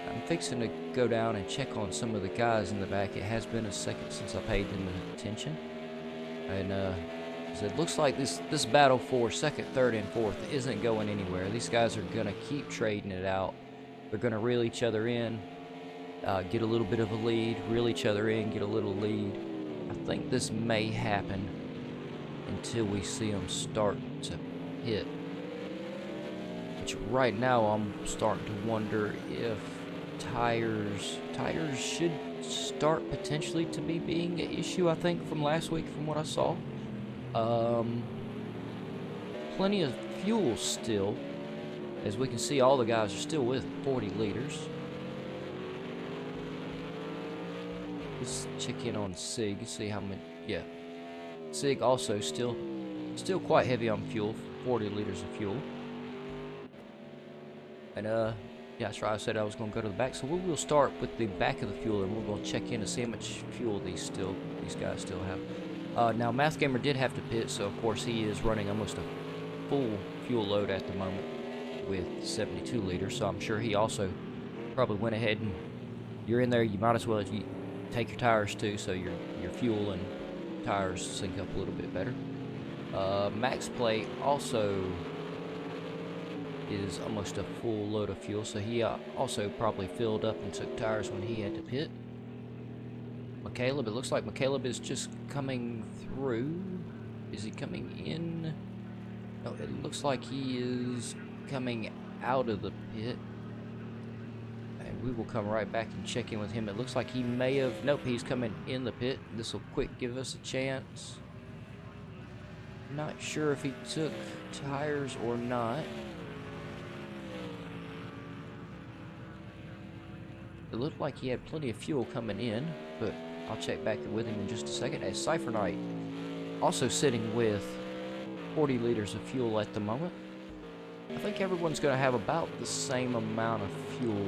I'm fixing to go down and check on some of the guys in the back. It has been a second since I paid them attention, and it looks like this battle for second, third, and fourth isn't going anywhere. These guys are gonna keep trading it out. They're gonna reel each other in, get a little bit of a lead, reel each other in, get a little lead. I think this may happen until we see them start to hit. Which right now I'm starting to wonder if tires should start potentially to be being an issue. I think from last week, from what I saw, plenty of fuel still. As we can see, all the guys are still with 40 liters. Let's check in on Sig, see how many. Yeah, Sig also still quite heavy on fuel, 40 liters of fuel. And yeah, that's right, I said I was going to go to the back, so we will start with the back of the fuel, and we're going to check in to see how much fuel these guys still have. Now, Math Gamer did have to pit, so of course he is running almost a full fuel load at the moment with 72 liters, so I'm sure he also probably went ahead and, you're in there, you might as well take your tires too, so your fuel and tires sync up a little bit better. Max Play also is almost a full load of fuel, so he also probably filled up and took tires when he had to pit. McCaleb, it looks like McCaleb is just coming through. Is he coming in? No, it looks like he is coming out of the pit. And we will come right back and check in with him. It looks like he may have, nope, he's coming in the pit. This will quick give us a chance. Not sure if he took tires or not. It looked like he had plenty of fuel coming in, but I'll check back with him in just a second. As Cypher Knight also sitting with 40 liters of fuel at the moment. I think everyone's going to have about the same amount of fuel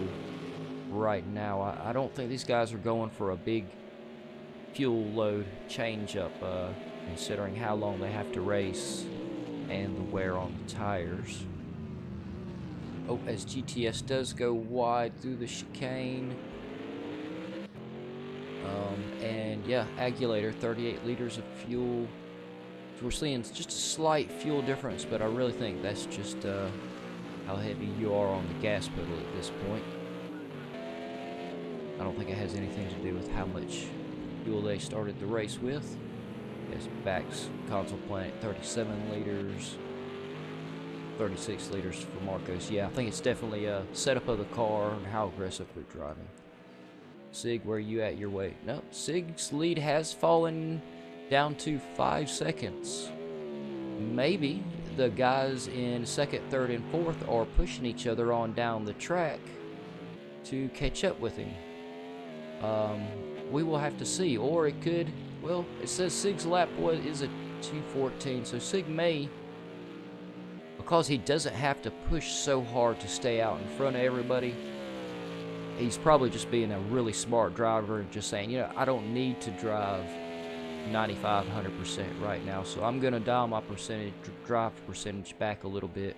right now. I don't think these guys are going for a big fuel load change up, considering how long they have to race and the wear on the tires. Oh, as GTS does go wide through the chicane. And yeah, Agulator, 38 liters of fuel. So we're seeing just a slight fuel difference, but I really think that's just how heavy you are on the gas pedal at this point. I don't think it has anything to do with how much fuel they started the race with. As Back's Console Planet, 37 liters. 36 liters for Marcos. Yeah, I think it's definitely a setup of the car and how aggressive they're driving. Sig, where are you at your weight? No, Sig's lead has fallen down to 5 seconds. Maybe the guys in second, third, and fourth are pushing each other on down the track to catch up with him. We will have to see, or it could, well, it says Sig's lap is a 2:14, so Sig may, because he doesn't have to push so hard to stay out in front of everybody, he's probably just being a really smart driver and just saying, you know, I don't need to drive 95, 100% right now, so I'm going to dial my drive percentage back a little bit,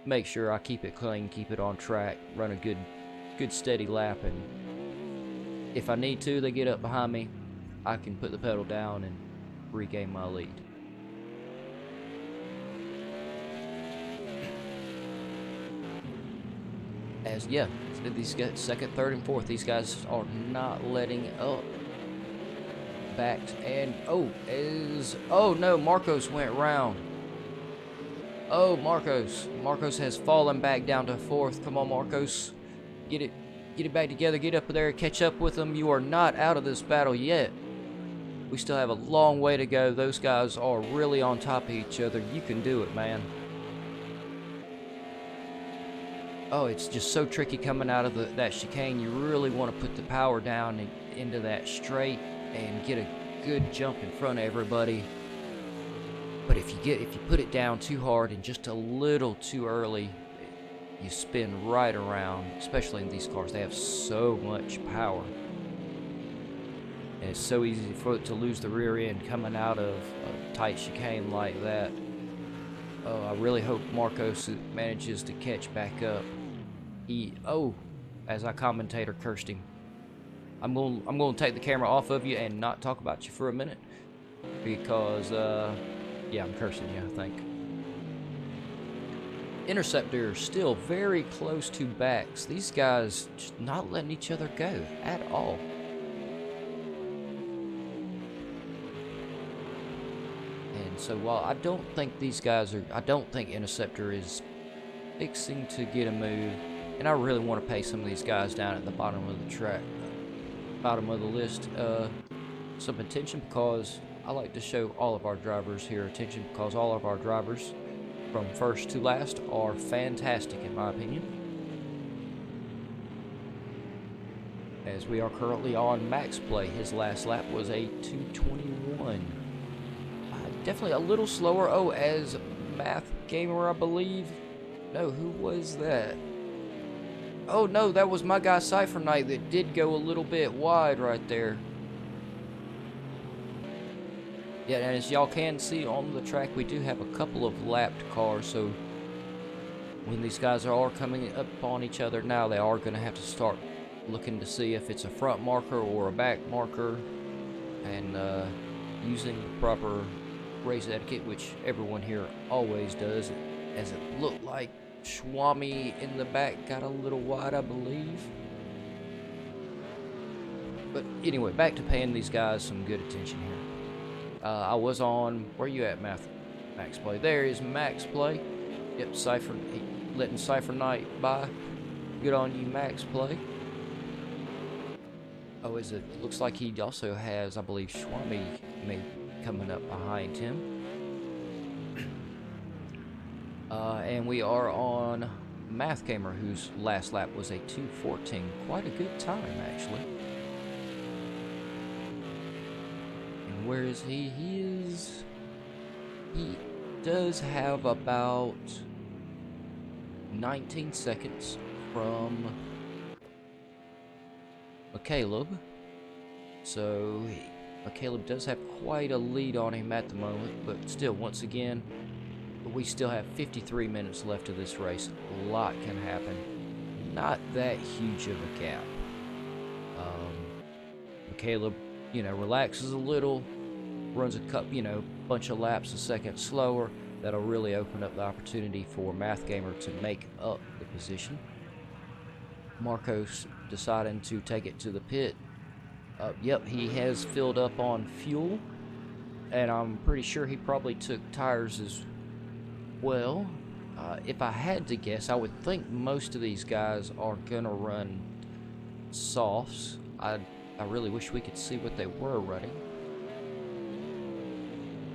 make sure I keep it clean, keep it on track, run a good steady lap, and if I need to, they get up behind me, I can put the pedal down and regain my lead. As yeah, these guys, second, third, and fourth, these guys are not letting up. Back and oh no, Marcos went round. Oh, Marcos. Marcos has fallen back down to 4th. Come on, Marcos. Get it back together. Get up there. Catch up with them. You are not out of this battle yet. We still have a long way to go. Those guys are really on top of each other. You can do it, man. Oh, it's just so tricky coming out of that chicane. You really want to put the power down into that straight and get a good jump in front of everybody. But if you put it down too hard and just a little too early, you spin right around. Especially in these cars, they have so much power. And it's so easy for it to lose the rear end coming out of a tight chicane like that. Oh, I really hope Marcos manages to catch back up. As I commentator cursed him. I'm going to take the camera off of you and not talk about you for a minute. Because, yeah, I'm cursing you, I think. Interceptor still very close to backs. These guys just not letting each other go at all. So while I don't think I don't think Interceptor is fixing to get a move, and I really want to pay some of these guys down at the bottom of the track, bottom of the list, some attention, because I like to show all of our drivers here attention, because all of our drivers from first to last are fantastic in my opinion. As we are currently on max play, his last lap was a 2:21. Definitely a little slower. Oh, as Math Gamer, I believe. No, who was that? Oh no, that was my guy Cypher Knight that did go a little bit wide right there. Yeah, and as y'all can see on the track, we do have a couple of lapped cars, so when these guys are coming up on each other now, they are going to have to start looking to see if it's a front marker or a back marker, and using the proper race etiquette, which everyone here always does, as it looked like Schwami in the back got a little wide, I believe. But anyway, back to paying these guys some good attention here. I was on, where you at, Max Play? There is Max Play. Yep, letting Cypher Knight by. Good on you, Max Play. Oh, looks like he also has, I believe, Schwami coming up behind him. And we are on Math Gamer, whose last lap was a 2:14. Quite a good time, actually. And where is he? He does have about 19 seconds from Caleb. So Caleb does have quite a lead on him at the moment, but still, once again, we still have 53 minutes left of this race. A lot can happen. Not that huge of a gap. Caleb, relaxes a little, runs a bunch of laps a second slower. That'll really open up the opportunity for Math Gamer to make up the position. Marcos deciding to take it to the pit. Yep, he has filled up on fuel, and I'm pretty sure he probably took tires as well. If I had to guess, I would think most of these guys are gonna run softs. I really wish we could see what they were running.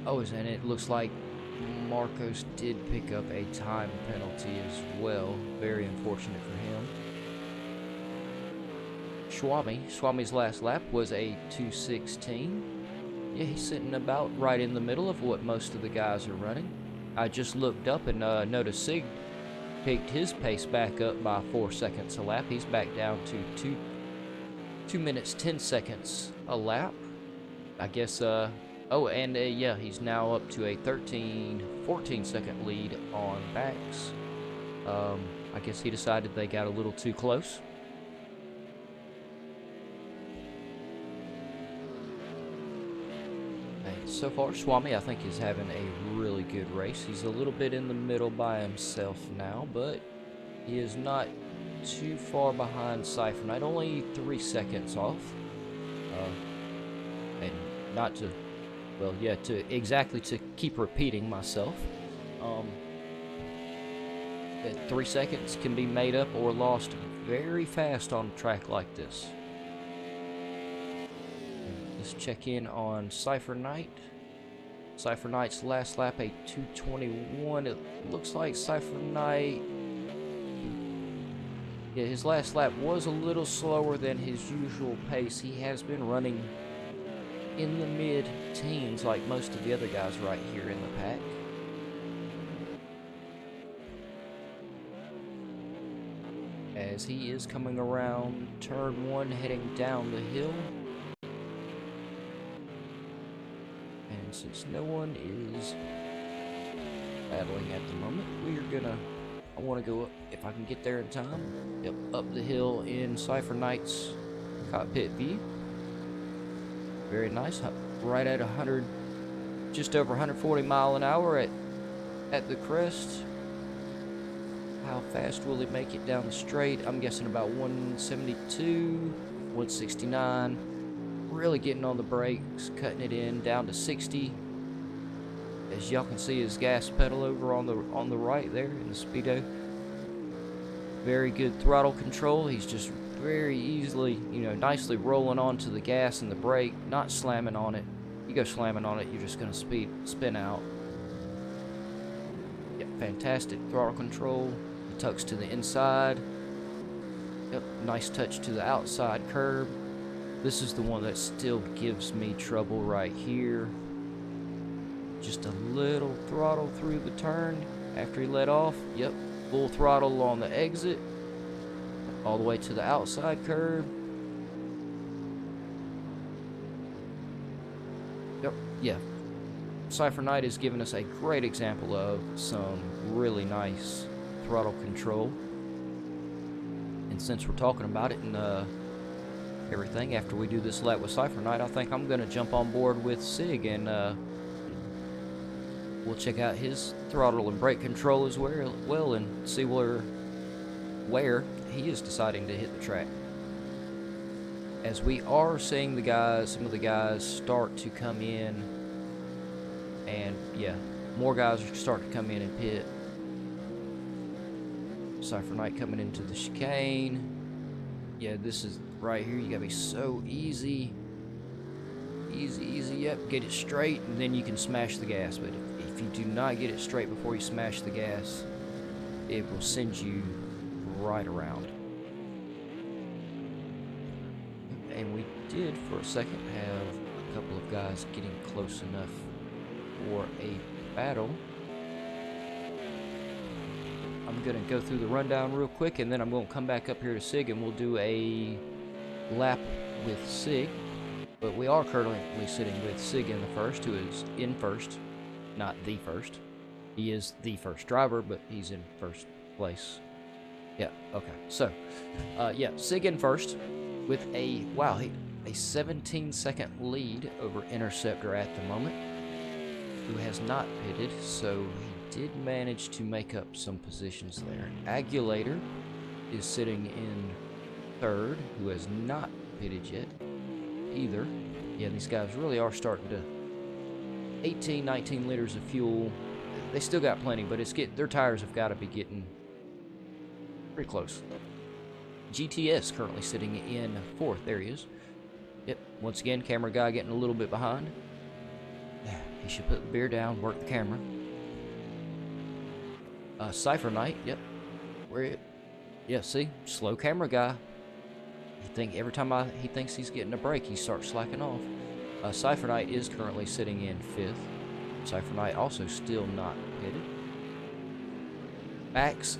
Oh, and it looks like Marcos did pick up a time penalty as well. Very unfortunate for him. Schwami's last lap was a 2:16. Yeah, he's sitting about right in the middle of what most of the guys are running. I just looked up and noticed Sig picked his pace back up by 4 seconds a lap. He's back down to 2 minutes 10 seconds a lap. I guess yeah, he's now up to a 14 second lead on Bax. I guess he decided they got a little too close. So far, Schwami, I think, is having a really good race. He's a little bit in the middle by himself now, but he is not too far behind Cypher Knight, only 3 seconds off. And not to, well, yeah, to keep repeating myself. that 3 seconds can be made up or lost very fast on a track like this. Let's check in on Cypher Knight. Cypher Knight's last lap, a 2:21. It looks like Cypher Knight, yeah, his last lap was a little slower than his usual pace. He has been running in the mid-teens like most of the other guys right here in the pack. As he is coming around turn 1, heading down the hill. And since no one is battling at the moment, I want to go up, if I can get there in time. Yep, up the hill in Cypher Knight's cockpit view. Very nice, right at 100, just over 140 mile an hour at the crest. How fast will he make it down the straight? I'm guessing about 172, 169. Really getting on the brakes, cutting it in down to 60. As y'all can see his gas pedal over on the right there in the speedo. Very good throttle control. He's just very easily, nicely rolling onto the gas and the brake, not slamming on it. You go slamming on it, you're just gonna spin out. Yep, fantastic throttle control. He tucks to the inside. Yep, nice touch to the outside curb. This is the one that still gives me trouble right here. Just a little throttle through the turn after he let off. Yep, full throttle on the exit. All the way to the outside curb. Yep, yeah. Cypher Knight is giving us a great example of some really nice throttle control. And since we're talking about it and everything, after we do this lap with Cypher Knight, I think I'm going to jump on board with Sig and we'll check out his throttle and brake control as well and see where he is deciding to hit the track. As we are seeing some of the guys start to come in, and yeah, more guys are starting to come in and pit. Cypher Knight coming into the chicane. Yeah, this is right here. You gotta be so easy. Yep, get it straight, and then you can smash the gas. But if you do not get it straight before you smash the gas, it will send you right around. And we did for a second have a couple of guys getting close enough for a battle. I'm gonna go through the rundown real quick, and then I'm gonna come back up here to Sig and we'll do a lap with Sig. But we are currently sitting with Sig in the first, who is in first, not the first. He is the first driver, but he's in first place. Yeah, okay. So, yeah, Sig in first with a 17-second lead over Interceptor at the moment, who has not pitted, so he did manage to make up some positions there. Agulator is sitting in third, who has not pitted yet either. Yeah, these guys really are starting to 18, 19 liters of fuel. They still got plenty, but their tires have got to be getting pretty close. GTS currently sitting in fourth. There he is. Yep, once again, camera guy getting a little bit behind. He should put the beer down, work the camera. Cypher Knight, yep. Yeah, see? Slow camera guy. Every time he thinks he's getting a break, he starts slacking off. Cypher Knight is currently sitting in fifth. Cypher Knight also still not pitted. Bax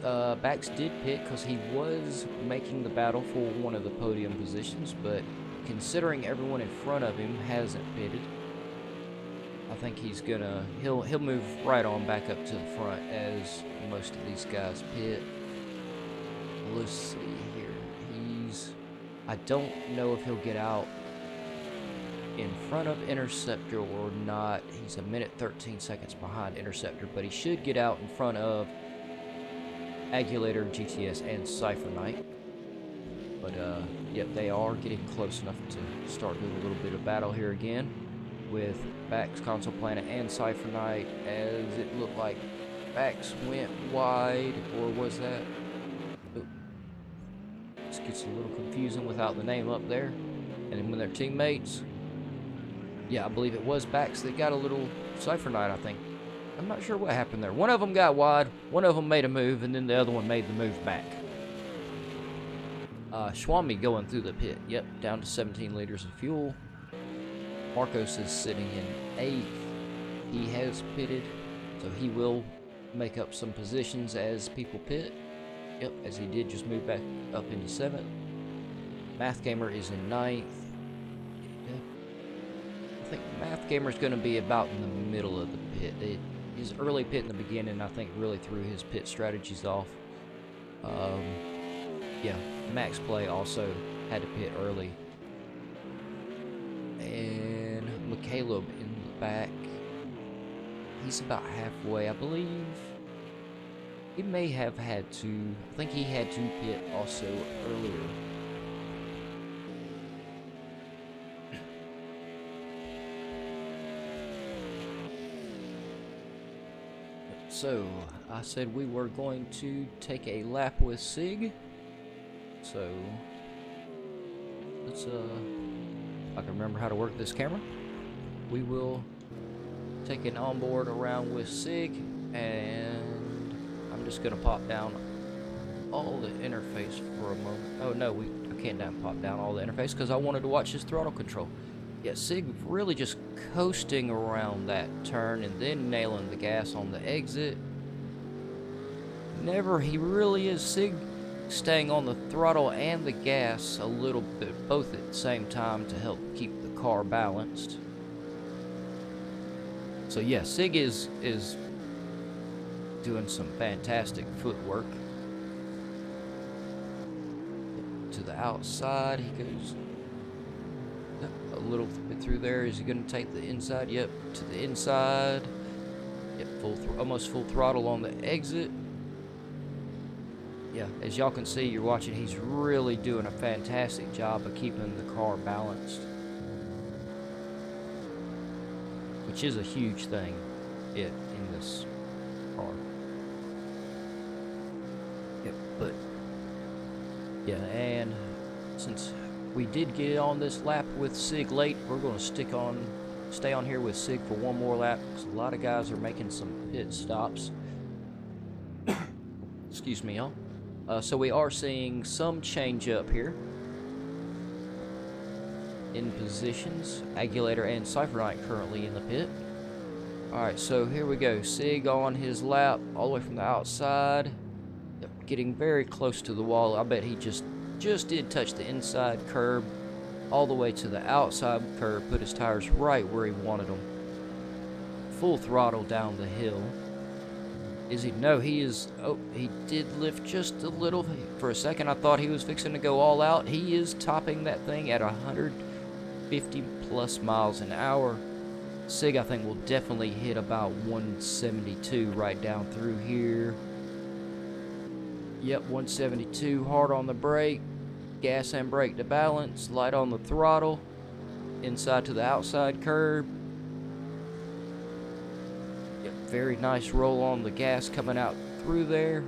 did pit because he was making the battle for one of the podium positions, but considering everyone in front of him hasn't pitted, I think he'll move right on back up to the front as most of these guys pit. Let's see here. I don't know if he'll get out in front of Interceptor or not. He's a minute 13 seconds behind Interceptor, but he should get out in front of Agulator, GTS, and Cypher Knight. But yep, they are getting close enough to start doing a little bit of battle here again with Bax, Console Planet, and Cypher Knight, as it looked like backs went wide, or was that? Oh, this gets a little confusing without the name up there. And then when their teammates, yeah, I believe it was backs that got a little cipher night, I think. I'm not sure what happened there. One of them got wide, one of them made a move, and then the other one made the move back. Schwami going through the pit. Yep, down to 17 liters of fuel. Marcos is sitting in 8th. He has pitted, so he will make up some positions as people pit. Yep, as he did just move back up into 7th. Math Gamer is in 9th. Yep. I think Math Gamer is going to be about in the middle of the pit. His early pit in the beginning, I think, really threw his pit strategies off. Yeah, Max Play also had to pit early. And McCaleb in the back. He's about halfway, I believe. He may have had to, I think he had to pit also earlier. So, I said we were going to take a lap with Sig. So, let's, if I can remember how to work this camera. We will take an onboard around with Sig, and I'm just going to pop down all the interface for a moment. Oh no, I can't pop down all the interface because I wanted to watch his throttle control. Yeah, Sig really just coasting around that turn and then nailing the gas on the exit. He really is Sig staying on the throttle and the gas a little bit, both at the same time to help keep the car balanced. So yeah, Sig is doing some fantastic footwork. To the outside, he goes a little bit through there. Is he going to take the inside? Yep, to the inside. Yep, almost full throttle on the exit. Yeah, as y'all can see, you're watching, he's really doing a fantastic job of keeping the car balanced. Which is a huge thing in this car. Yep, but yeah, and since we did get on this lap with Sig late, we're going to stay on here with Sig for one more lap, because a lot of guys are making some pit stops. Excuse me, y'all. So we are seeing some change up here in positions. Agulator and Cypherknight currently in the pit. Alright, so here we go. Sig on his lap, all the way from the outside. Yep, getting very close to the wall. I bet he just did touch the inside curb, all the way to the outside curb, put his tires right where he wanted them. Full throttle down the hill. Is he? No, he is. Oh, he did lift just a little. For a second, I thought he was fixing to go all out. He is topping that thing at 150 plus miles an hour. Sig, I think, will definitely hit about 172 right down through here. Yep, 172. Hard on the brake. Gas and brake to balance. Light on the throttle. Inside to the outside curb. Very nice roll on the gas coming out through there.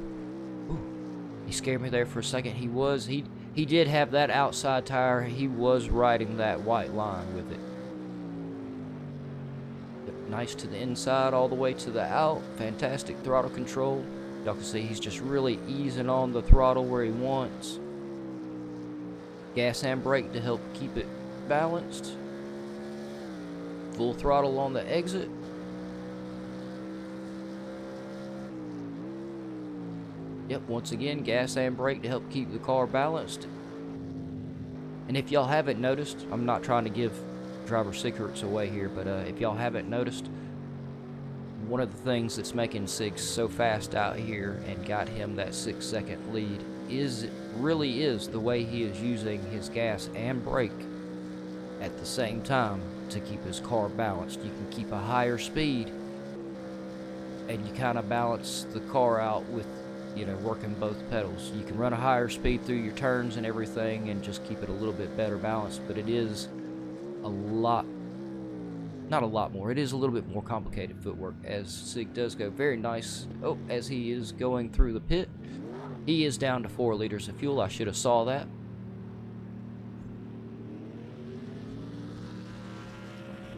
Ooh, he scared me there for a second. He did have that outside tire. He was riding that white line with it. Yep, nice to the inside all the way to the out. Fantastic throttle control. Y'all can see he's just really easing on the throttle where he wants. Gas and brake to help keep it balanced. Full throttle on the exit. Yep, once again, gas and brake to help keep the car balanced. And if y'all haven't noticed, I'm not trying to give driver secrets away here, but if y'all haven't noticed, one of the things that's making Sig so fast out here and got him that 6-second lead really is the way he is using his gas and brake at the same time to keep his car balanced. You can keep a higher speed and you kind of balance the car out with, you know, working both pedals. You can run a higher speed through your turns and everything and just keep it a little bit better balanced, but it is a lot Not a lot more. It is a little bit more complicated footwork, as Sig does go very nice. Oh, as he is going through the pit, he is down to 4 liters of fuel. I should have saw that.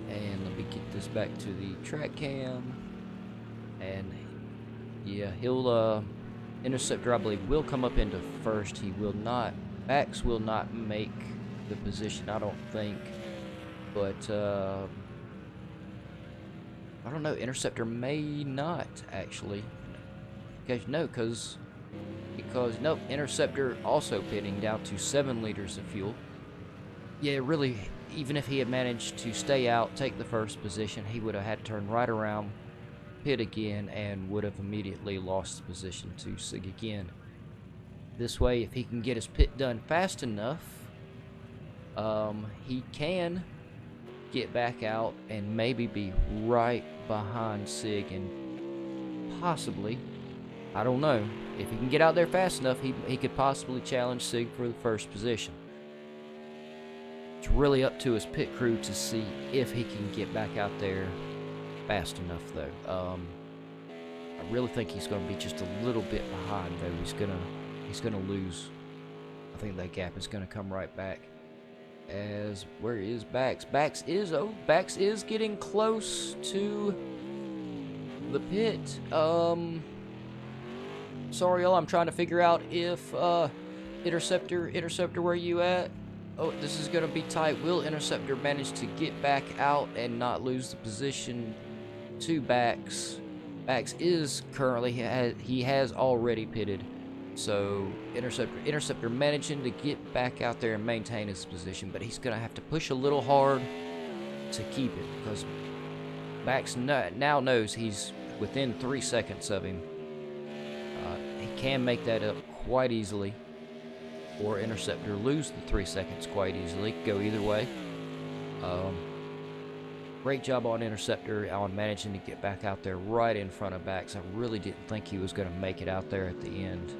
And let me get this back to the track cam. And yeah, he'll Interceptor, I believe, will come up into first. He will not. Bax will not make the position, I don't think. But I don't know. Interceptor may not actually. Because nope. Interceptor also pitting down to 7 liters of fuel. Yeah, really. Even if he had managed to stay out, take the first position, he would have had to turn right around, pit again, and would have immediately lost the position to Sig again. This way, if he can get his pit done fast enough, he can get back out and maybe be right behind Sig, and possibly, I don't know, if he can get out there fast enough, he could possibly challenge Sig for the first position. It's really up to his pit crew to see if he can get back out there fast enough, though. I really think he's going to be just a little bit behind, though. He's gonna lose. I think that gap is going to come right back. As where is Bax? Bax is getting close to the pit. Sorry, y'all. I'm trying to figure out if Interceptor, where you at? Oh, this is going to be tight. Will Interceptor manage to get back out and not lose the position to Bax? Bax is currently, he has already pitted. So Interceptor managing to get back out there and maintain his position, but he's going to have to push a little hard to keep it, because Bax now knows he's within 3 seconds of him. He can make that up quite easily, or Interceptor lose the 3 seconds quite easily. Go either way. Great job on Interceptor on managing to get back out there right in front of Bax. I really didn't think he was going to make it out there at the end,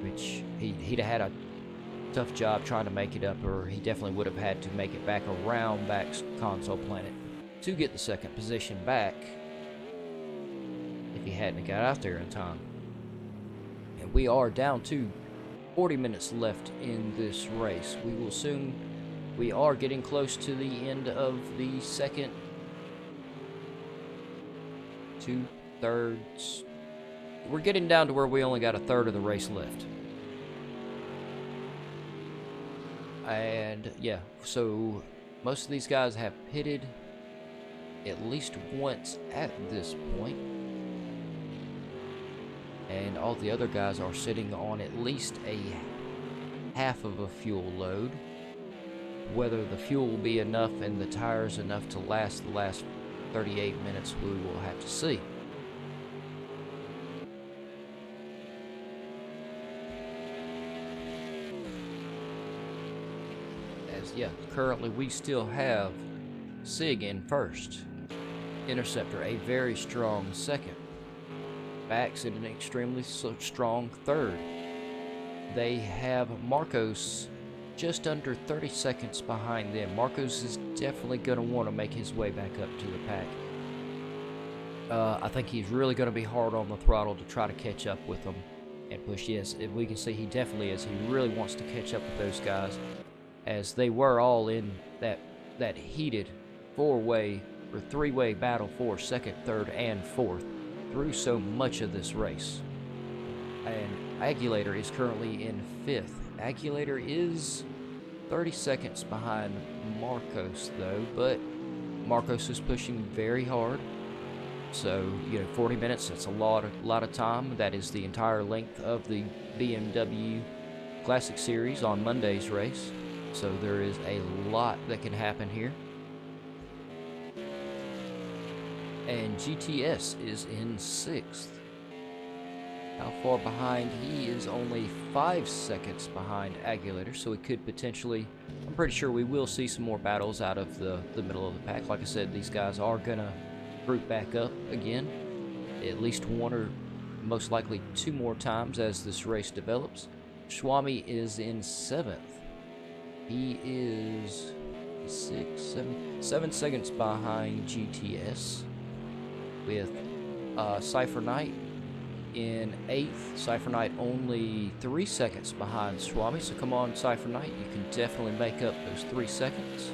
which he'd have had a tough job trying to make it up, or he definitely would have had to make it back around Bax console planet to get the second position back if he hadn't got out there in time. And we are down to 40 minutes left in this race. We are getting close to the end of the second 2/3. We're getting down to where we only got a third of the race left. And yeah, so most of these guys have pitted at least once at this point. And all the other guys are sitting on at least a half of a fuel load. Whether the fuel will be enough and the tires enough to last the last 38 minutes, we will have to see. As yeah, currently we still have Sig in first, Interceptor a very strong second, Bax in an extremely strong third. They have Marcos just under 30 seconds behind them. Marcos is definitely going to want to make his way back up to the pack. I think he's really going to be hard on the throttle to try to catch up with them and push. Yes, we can see he definitely is. He really wants to catch up with those guys, as they were all in that heated four-way or three-way battle for second, third, and fourth through so much of this race. And Aguilator is currently in fifth. Aguilator is 30 seconds behind Marcos, though, but Marcos is pushing very hard. So, 40 minutes, that's a lot of time. That is the entire length of the BMW Classic Series on Monday's race. So there is a lot that can happen here. And GTS is in sixth. How far behind? He is only 5 seconds behind Aguilator, so we could potentially, I'm pretty sure we will see some more battles out of the middle of the pack. Like I said, these guys are going to group back up again, at least one or most likely two more times as this race develops. Swami is in seventh. He's 6, 7 seconds behind GTS, with Cypher Knight in 8th. Cypher Knight only 3 seconds behind Swami, so come on, Cypher Knight, you can definitely make up those 3 seconds.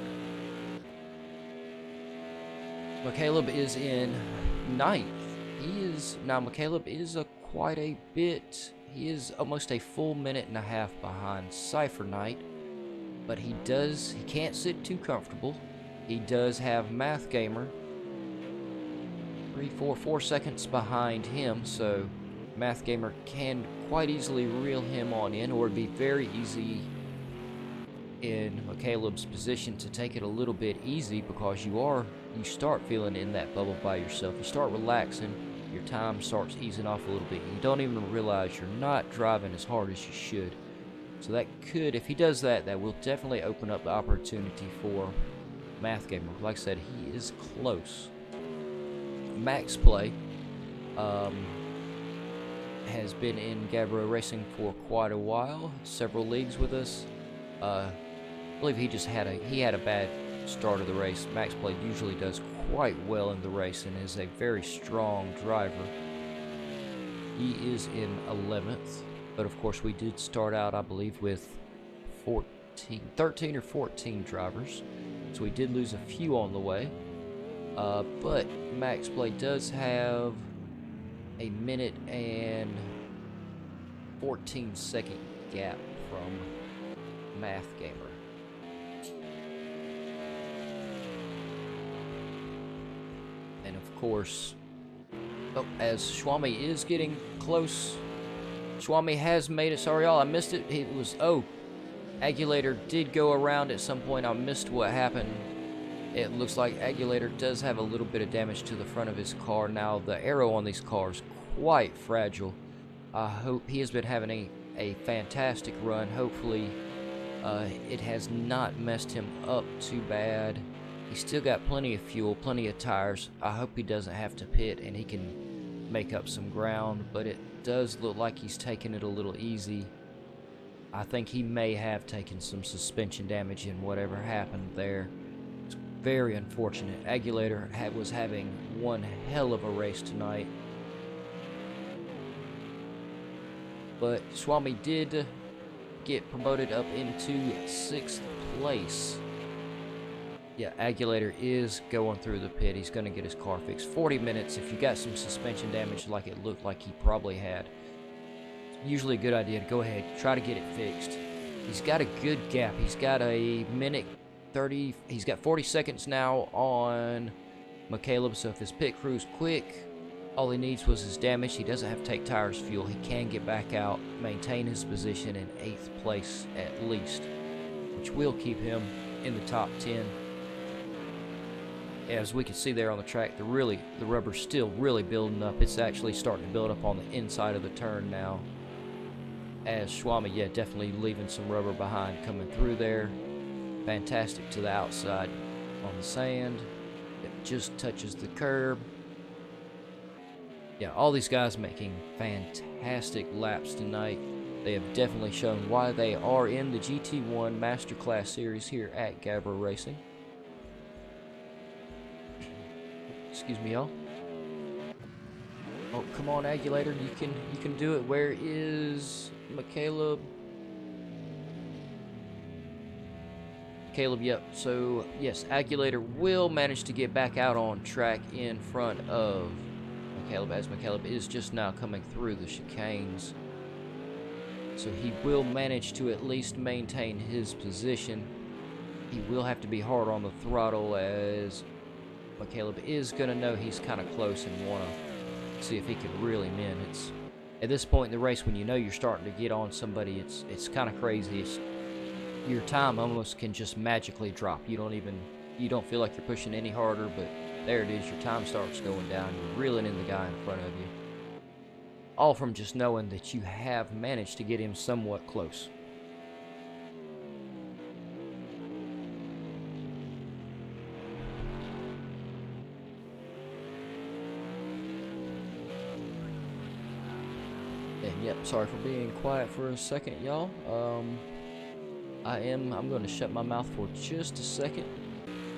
McCaleb is in 9th. McCaleb is quite a bit. He is almost a full minute and a half behind Cypher Knight, but he can't sit too comfortable. He does have Math Gamer 4 seconds behind him, so Math Gamer can quite easily reel him on in, or it'd be very easy in McCaleb's position to take it a little bit easy, because you start feeling in that bubble by yourself. You start relaxing, your time starts easing off a little bit. You don't even realize you're not driving as hard as you should. So that could, if he does that, that will definitely open up the opportunity for Math Gamer. Like I said, he is close. Max Play has been in GAVRA Racing for quite a while, several leagues with us. I believe he had a bad start of the race. Max Play usually does quite well in the race and is a very strong driver. He is in 11th, but of course we did start out, I believe, with 13 or 14 drivers, so we did lose a few on the way. But Max Play does have a minute and 14-second gap from Math Gamer. And of course, as Swami is getting close, Swami has made it. Sorry y'all, I missed it. Agulator did go around at some point. I missed what happened. It looks like Agulator does have a little bit of damage to the front of his car. Now, the aero on these cars quite fragile. I hope he has been having a fantastic run. Hopefully, it has not messed him up too bad. He's still got plenty of fuel, plenty of tires. I hope he doesn't have to pit and he can make up some ground, but it does look like he's taking it a little easy. I think he may have taken some suspension damage in whatever happened there. It's very unfortunate. Agulator was having one hell of a race tonight. But Swami did get promoted up into 6th place. Yeah, Agulator is going through the pit. He's going to get his car fixed. 40 minutes. If you got some suspension damage like it looked like he probably had, it's usually a good idea to go ahead, try to get it fixed. He's got a good gap. He's got a minute 30. He's got 40 seconds now on McCaleb, so if his pit crew's quick, all he needs was his damage. He doesn't have to take tires, fuel. He can get back out, maintain his position in 8th place at least, which will keep him in the top 10. As we can see there on the track, the rubber's still really building up. It's actually starting to build up on the inside of the turn now. As Swami, yeah, definitely leaving some rubber behind coming through there. Fantastic to the outside on the sand. It just touches the curb. Yeah, all these guys making fantastic laps tonight. They have definitely shown why they are in the GT1 Masterclass Series here at GAVRA Racing. Excuse me, y'all. Oh, come on, Agulator, you can do it. Where is McCaleb? Yep. So yes, Agulator will manage to get back out on track in front of McCaleb, as McCaleb is just now coming through the chicanes. So he will manage to at least maintain his position. He will have to be hard on the throttle, as McCaleb is going to know he's kind of close and want to see if he can reel him in. It's at this point in the race, when you know you're starting to get on somebody, it's kind of crazy. Your time almost can just magically drop. You don't feel like you're pushing any harder, but there it is. Your time starts going down. You're reeling in the guy in front of you. All from just knowing that you have managed to get him somewhat close. And yep, sorry for being quiet for a second, y'all. I'm going to shut my mouth for just a second.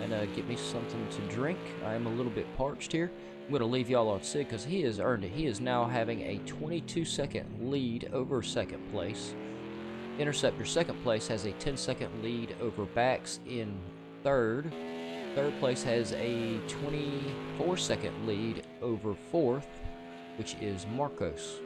and get me something to drink. I am a little bit parched here. I'm going to leave y'all on Sig because he has earned it. He is now having a 22-second lead over second place. Interceptor second place has a 10-second lead over Bax in third. Third place has a 24-second lead over fourth, which is Marcos.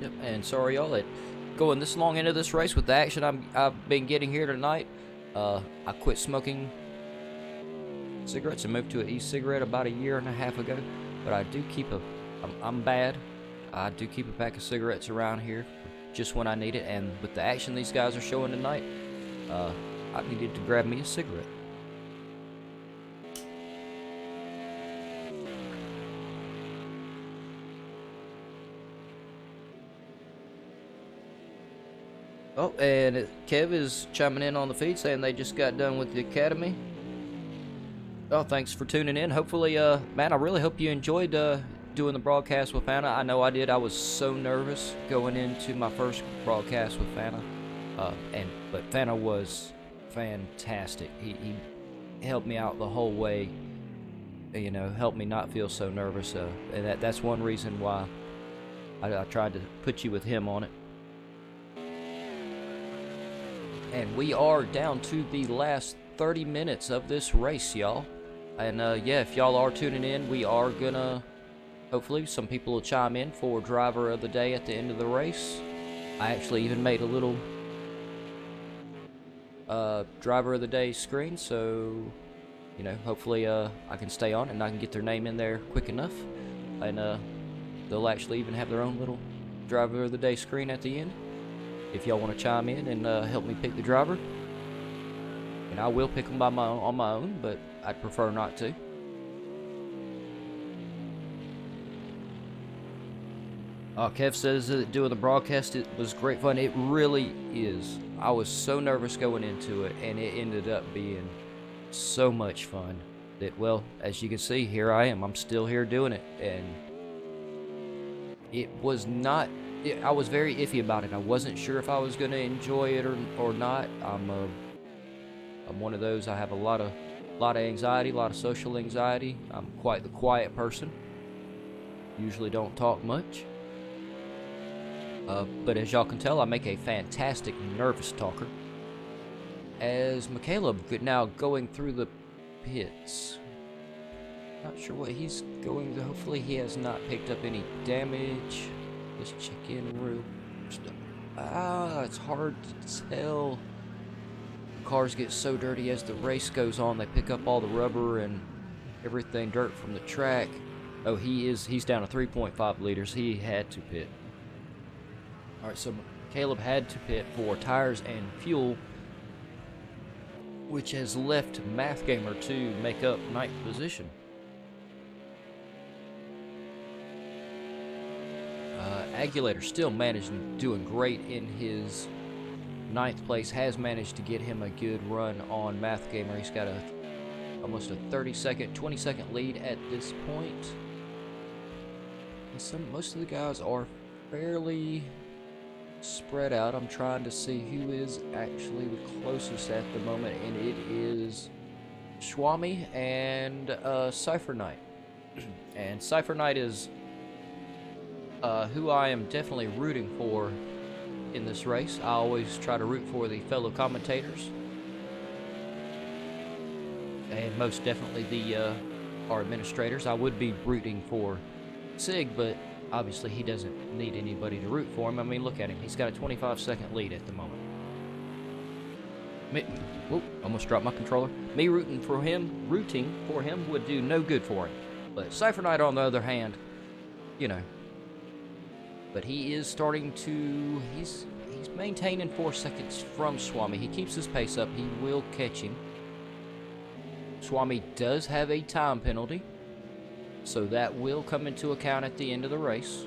Yep, and sorry y'all that going this long into this race with the action I've been getting here tonight. I quit smoking cigarettes and moved to an e-cigarette about a year and a half ago, but I do keep I'm bad. I do keep a pack of cigarettes around here just when I need it, and with the action these guys are showing tonight, I needed to grab me a cigarette. Oh, and Kev is chiming in on the feed saying they just got done with the academy. Oh, thanks for tuning in. Hopefully, man, I really hope you enjoyed doing the broadcast with Fana. I know I did. I was so nervous going into my first broadcast with Fana. But Fana was fantastic. He helped me out the whole way. You know, helped me not feel so nervous. And that's one reason why I tried to put you with him on it. And we are down to the last 30 minutes of this race, y'all. And yeah, if y'all are tuning in, we are gonna, hopefully some people will chime in for driver of the day at the end of the race. I actually even made a little driver of the day screen, so you know, hopefully I can stay on and I can get their name in there quick enough, and they'll actually even have their own little driver of the day screen at the end. If y'all want to chime in and help me pick the driver, and I will pick them on my own, but I'd prefer not to. Kev says that doing the broadcast, it was great fun. It really is. I was so nervous going into it, and it ended up being so much fun that, well, as you can see, here I am. I'm still here doing it, and it was not... I was very iffy about it. I wasn't sure if I was going to enjoy it or not. I'm one of those. I have a lot of anxiety, a lot of social anxiety. I'm quite the quiet person. Usually don't talk much. But as y'all can tell, I make a fantastic nervous talker. As McCaleb now going through the pits. Not sure what he's going to. Hopefully he has not picked up any damage. Let's check in real. It's hard to tell. The cars get so dirty as the race goes on. They pick up all the rubber and everything, dirt from the track. Oh, he's down to 3.5 liters. He had to pit. Alright, so Caleb had to pit for tires and fuel, which has left Math Gamer to make up ninth position. Agulator still doing great in his ninth place. Has managed to get him a good run on Math Gamer. He's got almost a 20-second lead at this point. And most of the guys are fairly spread out. I'm trying to see who is actually the closest at the moment, and it is Swami and Cypher Knight. And Cypher Knight is who I am definitely rooting for in this race. I always try to root for the fellow commentators. and most definitely our administrators. I would be rooting for Sig, but obviously he doesn't need anybody to root for him. I mean, look at him. He's got a 25-second lead at the moment. Whoop, almost dropped my controller. Me rooting for him would do no good for him. But Cypher Knight, on the other hand, you know. But he is starting to... He's maintaining 4 seconds from Swami. He keeps his pace up. He will catch him. Swami does have a time penalty, so that will come into account at the end of the race.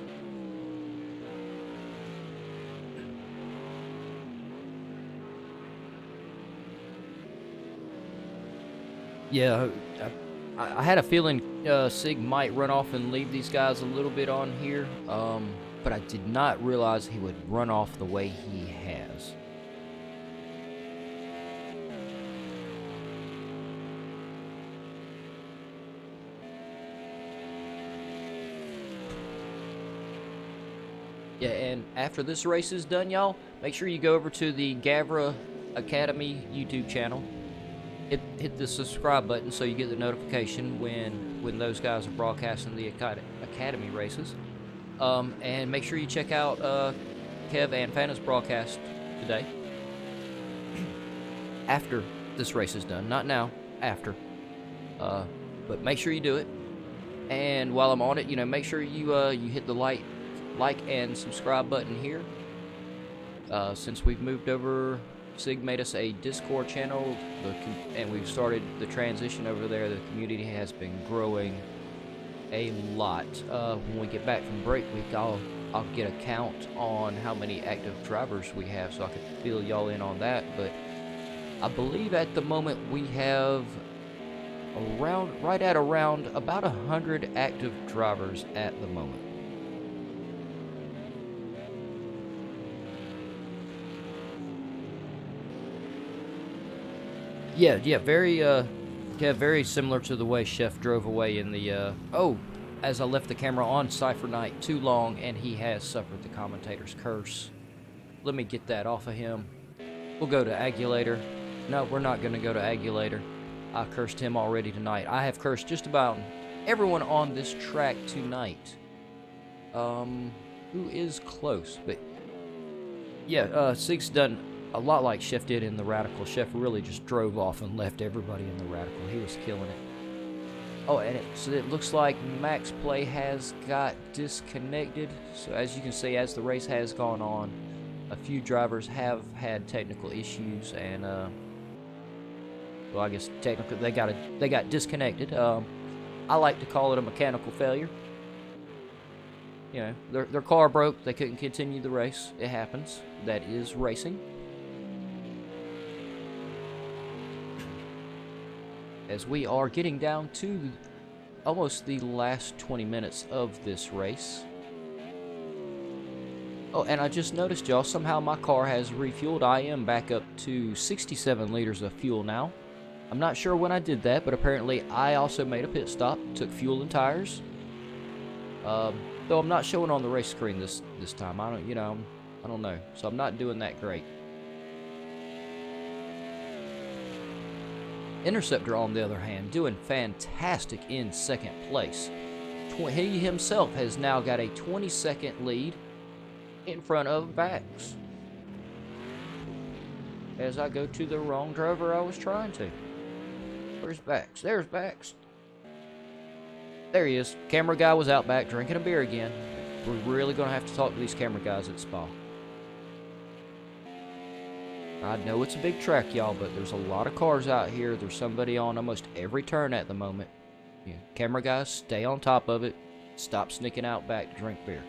Yeah, I had a feeling Sig might run off and leave these guys a little bit on here, but I did not realize he would run off the way he has. Yeah, and after this race is done, y'all, make sure you go over to the GAVRA Academy YouTube channel. Hit the subscribe button so you get the notification when those guys are broadcasting the Academy races. And make sure you check out Kev and Fanna's broadcast today. After this race is done. Not now, after. But make sure you do it. And while I'm on it, you know, make sure you hit the like and subscribe button here. Since we've moved over, Sig made us a Discord channel, and we've started the transition over there. The community has been growing a lot. When we get back from break week, I'll get a count on how many active drivers we have, so I can fill y'all in on that. But I believe at the moment we have right at around about 100 active drivers at the moment. Yeah, very similar to the way Chef drove away in the, as I left the camera on Cypher Knight too long, and he has suffered the commentator's curse. Let me get that off of him. We'll go to Agulator. No, we're not going to go to Agulator. I cursed him already tonight. I have cursed just about everyone on this track tonight. Who is close, but yeah, Sig's done a lot like Chef did in the Radical. Chef really just drove off and left everybody in the Radical. He was killing it. Oh, and so it looks like Max Play has got disconnected. So as you can see, as the race has gone on, a few drivers have had technical issues, and well, I guess technically they got disconnected. I like to call it a mechanical failure. You know, their car broke. They couldn't continue the race. It happens. That is racing. As we are getting down to almost the last 20 minutes of this race. Oh, and I just noticed, y'all, somehow my car has refueled. I am back up to 67 liters of fuel now. I'm not sure when I did that, but apparently I also made a pit stop, took fuel and tires. Though I'm not showing on the race screen this time. I don't know. So I'm not doing that great. Interceptor, on the other hand, doing fantastic in second place. He himself has now got a 20-second lead in front of Bax. As I go to the wrong driver I was trying to. Where's Bax? There's Bax. There he is. Camera guy was out back drinking a beer again. We're really going to have to talk to these camera guys at Spa. I know it's a big track, y'all, but there's a lot of cars out here. There's somebody on almost every turn at the moment. Yeah, camera guys, stay on top of it. Stop sneaking out back to drink beer.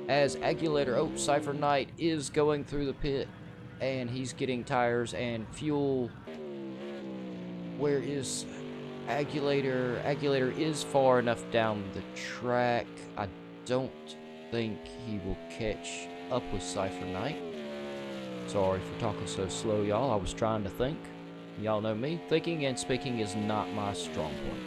As Agulator, Cypher Knight is going through the pit, and he's getting tires and fuel. Where is Agulator? Agulator is far enough down the track. I don't think he will catch up with Cypher Knight. Sorry for talking so slow, y'all. I was trying to think. Y'all know me. Thinking and speaking is not my strong point.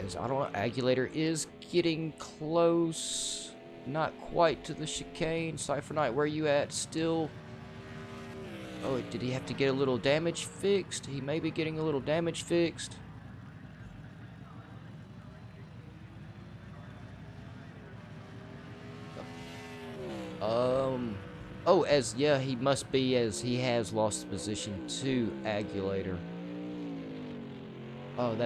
As, I don't know, Agulator is getting close. Not quite to the chicane. Cypher Knight, where you at? Still... Oh, did he have to get a little damage fixed? He may be getting a little damage fixed. Oh, yeah, he must be, as he has lost position to Agulator. Oh,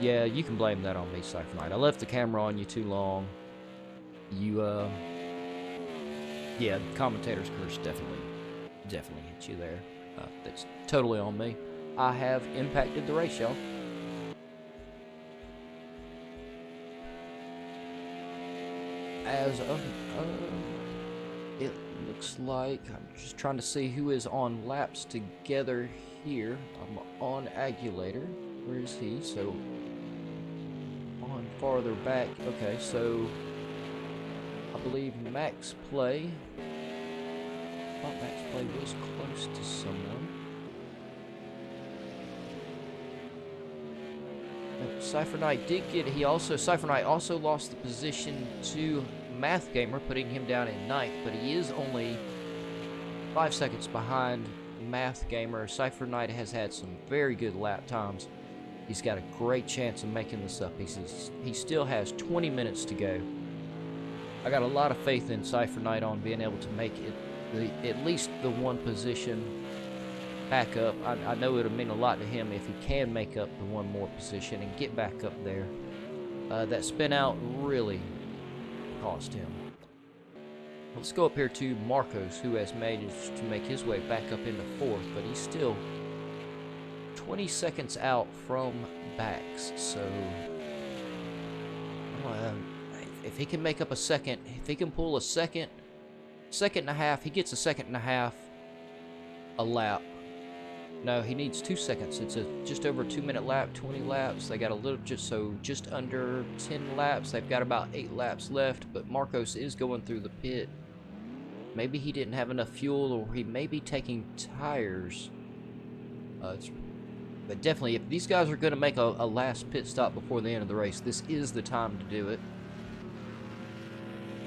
yeah, you can blame that on me, Spa-Francorchamps. I left the camera on you too long. Yeah, the commentator's curse definitely hit you there. That's totally on me. I have impacted the race, y'all. As of, it looks like, I'm just trying to see who is on laps together here. I'm on Agulator. Where is he? So, on farther back. Okay, so, I believe Max Play. I thought Max Play was close to someone. Spa-Francorchamps did get, Spa-Francorchamps also lost the position to Math Gamer, putting him down in 9th, but he is only 5 seconds behind Math Gamer. Spa-Francorchamps has had some very good lap times. He's got a great chance of making this up. He still has 20 minutes to go. I got a lot of faith in Spa-Francorchamps on being able to make it at least the one position back up. I know it'll mean a lot to him if he can make up the one more position and get back up there. That spin out really cost him. Let's go up here to Marcos, who has managed to make his way back up into 4th, but he's still 20 seconds out from Bax. So if he can make up a second, if he can pull a second and a half, he gets a second and a half a lap. No, he needs 2 seconds. It's a just over 2-minute lap, 20 laps. They got a little, just under 10 laps. They've got about 8 laps left, but Marcos is going through the pit. Maybe he didn't have enough fuel, or he may be taking tires. But definitely, if these guys are going to make a last pit stop before the end of the race, this is the time to do it.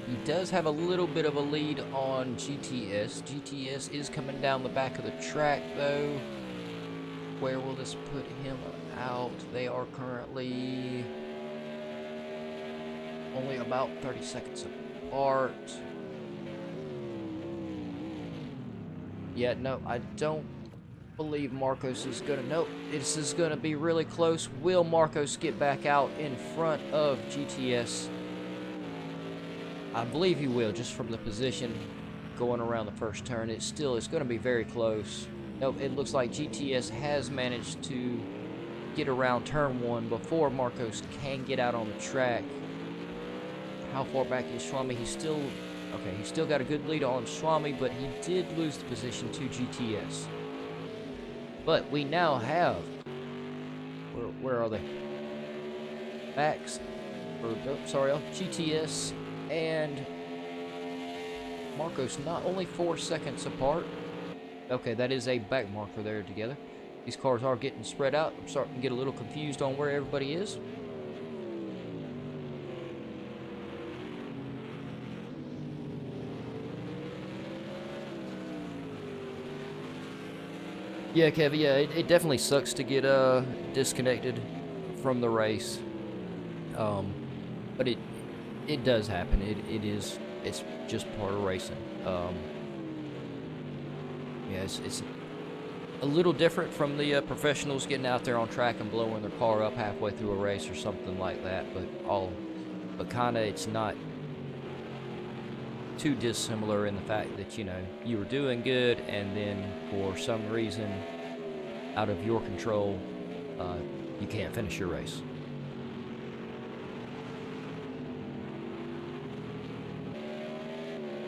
He does have a little bit of a lead on GTS. GTS is coming down the back of the track, though. Where will this put him out? They are currently only about 30 seconds apart. Yeah, no, I don't believe Marcos is gonna. Nope, this is gonna be really close. Will Marcos get back out in front of GTS? I believe he will, just from the position going around the first turn. It's going to be very close. Nope, it looks like GTS has managed to get around turn 1 before Marcos can get out on the track. How far back is Swami? He's still got a good lead on Swami, but he did lose the position to GTS. But we now have, where are they? Bax, GTS and Marcos not only 4 seconds apart. Okay, that is a back marker there together. These cars are getting spread out. I'm starting to get a little confused on where everybody is. Yeah, Kev, yeah, it definitely sucks to get disconnected from the race. But it does happen. It's just part of racing. Yeah, it's a little different from the professionals getting out there on track and blowing their car up halfway through a race or something like that. But kinda, it's not too dissimilar in the fact that, you know, you were doing good and then for some reason out of your control, you can't finish your race.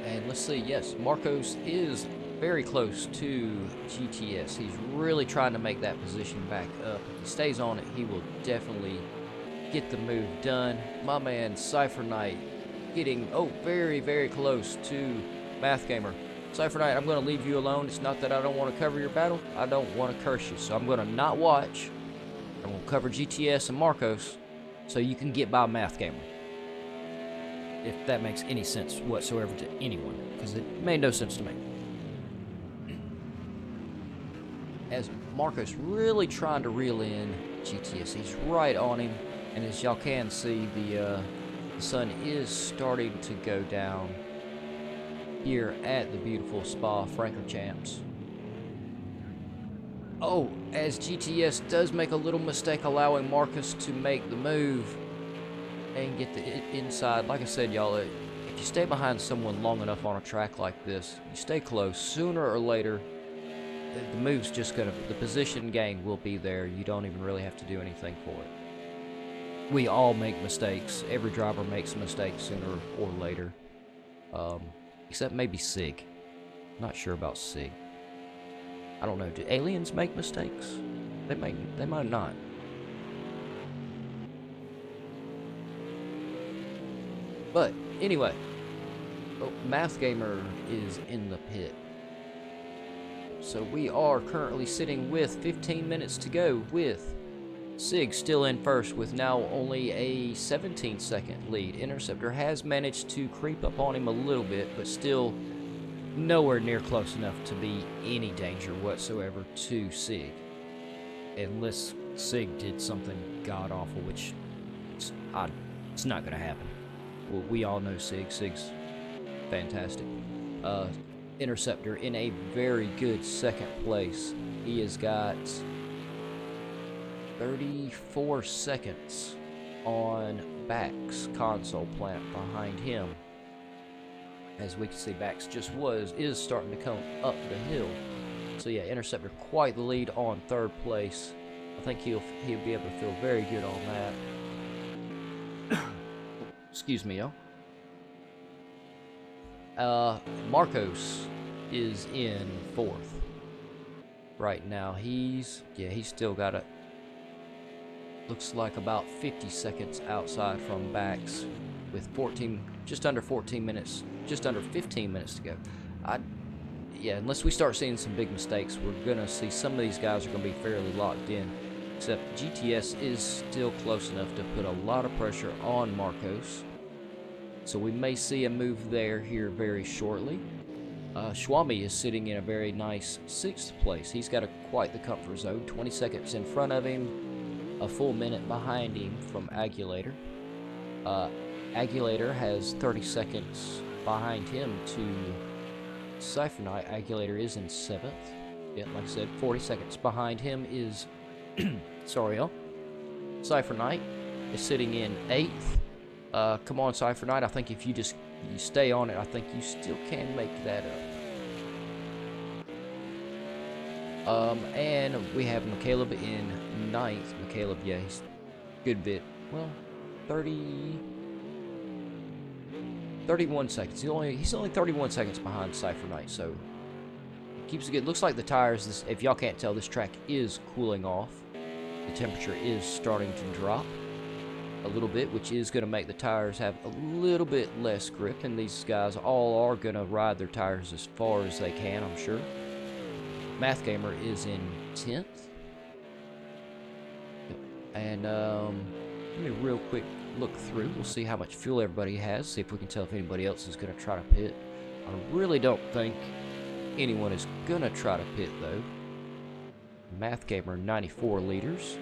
And let's see, yes, Marcos is very close to GTS. He's really trying to make that position back up. If he stays on it, he will definitely get the move done. My man, Spa-Francorchamps, getting, very, very close to Math Gamer. Spa-Francorchamps, I'm going to leave you alone. It's not that I don't want to cover your battle. I don't want to curse you. So I'm going to not watch. I'm going to cover GTS and Marcos so you can get by Math Gamer. If that makes any sense whatsoever to anyone, because it made no sense to me. as Marcos really trying to reel in GTS. He's right on him, and as y'all can see, the sun is starting to go down here at the beautiful Spa-Francorchamps. Oh, as GTS does make a little mistake allowing Marcus to make the move and get the inside. Like I said, y'all, if you stay behind someone long enough on a track like this, you stay close, sooner or later, the move's just gonna, the position gain will be there. You don't even really have to do anything for it. We all make mistakes. Every driver makes mistakes sooner or later. Except maybe Sig. Not sure about Sig. I don't know. Do aliens make mistakes? They might not. But anyway, Math Gamer is in the pit. So we are currently sitting with 15 minutes to go, with Sig still in first with now only a 17-second lead. Interceptor has managed to creep up on him a little bit, but still nowhere near close enough to be any danger whatsoever to Sig. Unless Sig did something god-awful, which it's not going to happen. Well, we all know Sig. Sig's fantastic. Interceptor in a very good second place. He has got 34 seconds on Bax console plant behind him. As we can see, Bax is starting to come up the hill. So yeah, Interceptor quite the lead on third place. I think he'll be able to feel very good on that. Excuse me, y'all. Marcos is in fourth right now. He's still got looks like about 50 seconds outside from Bax with just under 15 minutes to go. Unless we start seeing some big mistakes, we're gonna see some of these guys are gonna be fairly locked in. Except GTS is still close enough to put a lot of pressure on Marcos. So we may see a move there here very shortly. Schwami is sitting in a very nice 6th place. He's got quite the comfort zone. 20 seconds in front of him, a full minute behind him from Agulator. Agulator has 30 seconds behind him to Cypher Knight. Agulator is in 7th. Yeah, like I said, 40 seconds behind him is sorry, y'all. Cypher Knight is sitting in 8th. Come on, Cypher Knight. I think if you stay on it, I think you still can make that up. And we have McCaleb in 9th. McCaleb, yeah, he's a good bit. Well, 31 seconds. He's only 31 seconds behind Cypher Knight, so keeps it good. Looks like the tires, if y'all can't tell, this track is cooling off. The temperature is starting to drop a little bit, which is going to make the tires have a little bit less grip, and these guys all are going to ride their tires as far as they can, I'm sure. Math Gamer is in 10th. And let me real quick look through. We'll see how much fuel everybody has, see if we can tell if anybody else is going to try to pit. I really don't think anyone is going to try to pit, though. Math Gamer, 94 liters.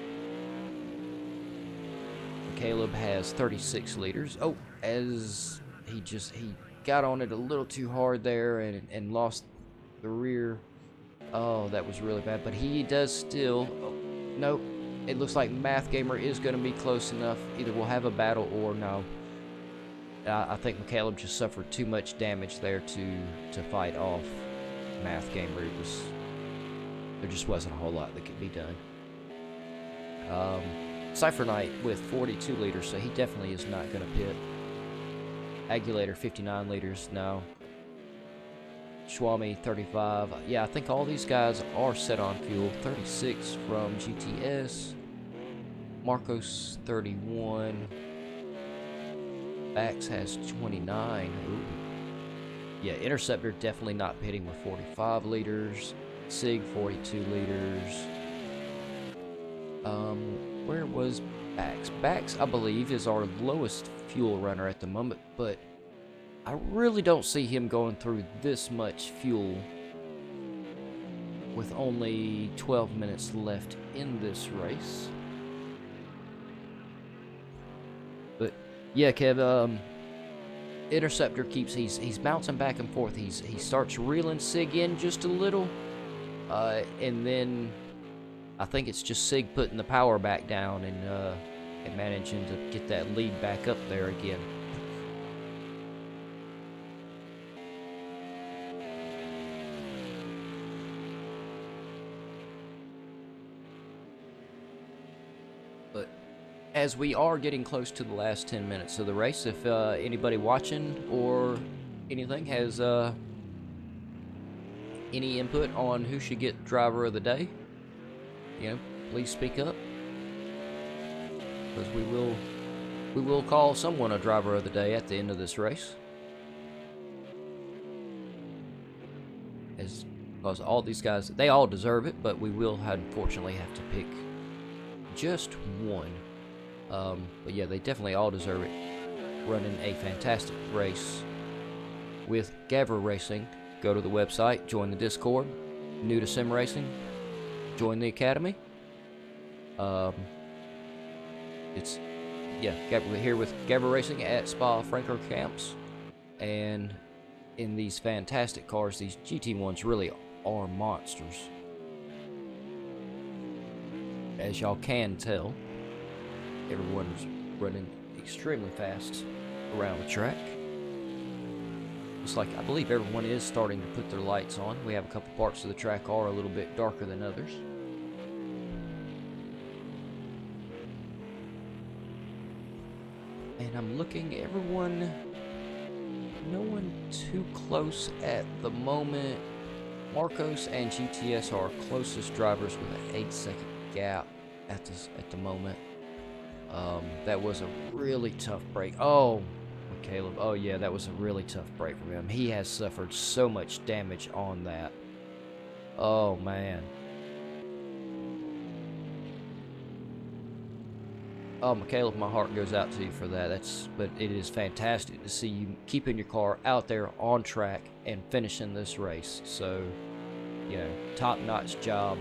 Caleb has 36 liters. Oh, as he got on it a little too hard there and lost the rear. Oh, that was really bad. But he does still. Oh, nope. It looks like Math Gamer is going to be close enough. Either we'll have a battle or no. I think Caleb just suffered too much damage there to fight off Math Gamer. There just wasn't a whole lot that could be done. Cypher Knight with 42 liters, so he definitely is not going to pit. Agulator, 59 liters, no. Schwami, 35. Yeah, I think all these guys are set on fuel. 36 from GTS. Marcos, 31. Bax has 29. Ooh. Yeah, Interceptor definitely not pitting with 45 liters. Sig, 42 liters. Where was Bax? Bax, I believe, is our lowest fuel runner at the moment, but I really don't see him going through this much fuel with only 12 minutes left in this race. But yeah, Kev, Interceptor keeps he's bouncing back and forth. He starts reeling Sig in just a little, and then I think it's just Sig putting the power back down and managing to get that lead back up there again. But as we are getting close to the last 10 minutes of the race, if anybody watching or anything has any input on who should get driver of the day, please speak up, because we will call someone a driver of the day at the end of this race, because all these guys, they all deserve it, but we will unfortunately have to pick just one. But yeah, they definitely all deserve it. Running a fantastic race with GAVRA Racing. Go to the website, join the Discord. New to sim racing, join the academy. We're here with GAVRA Racing at Spa-Francorchamps, and in these fantastic cars, these GT1s really are monsters, as y'all can tell. Everyone's running extremely fast around the track. Looks like, I believe everyone is starting to put their lights on. We have a couple parts of the track are a little bit darker than others. And I'm looking, no one too close at the moment. Marcos and GTS are our closest drivers with an 8-second gap at the moment. That was a really tough break. Oh, Caleb. Oh yeah, that was a really tough break for him. He has suffered so much damage on that. Oh man. Oh, Caleb, my heart goes out to you for that. But it is fantastic to see you keeping your car out there on track and finishing this race. So, top-notch job.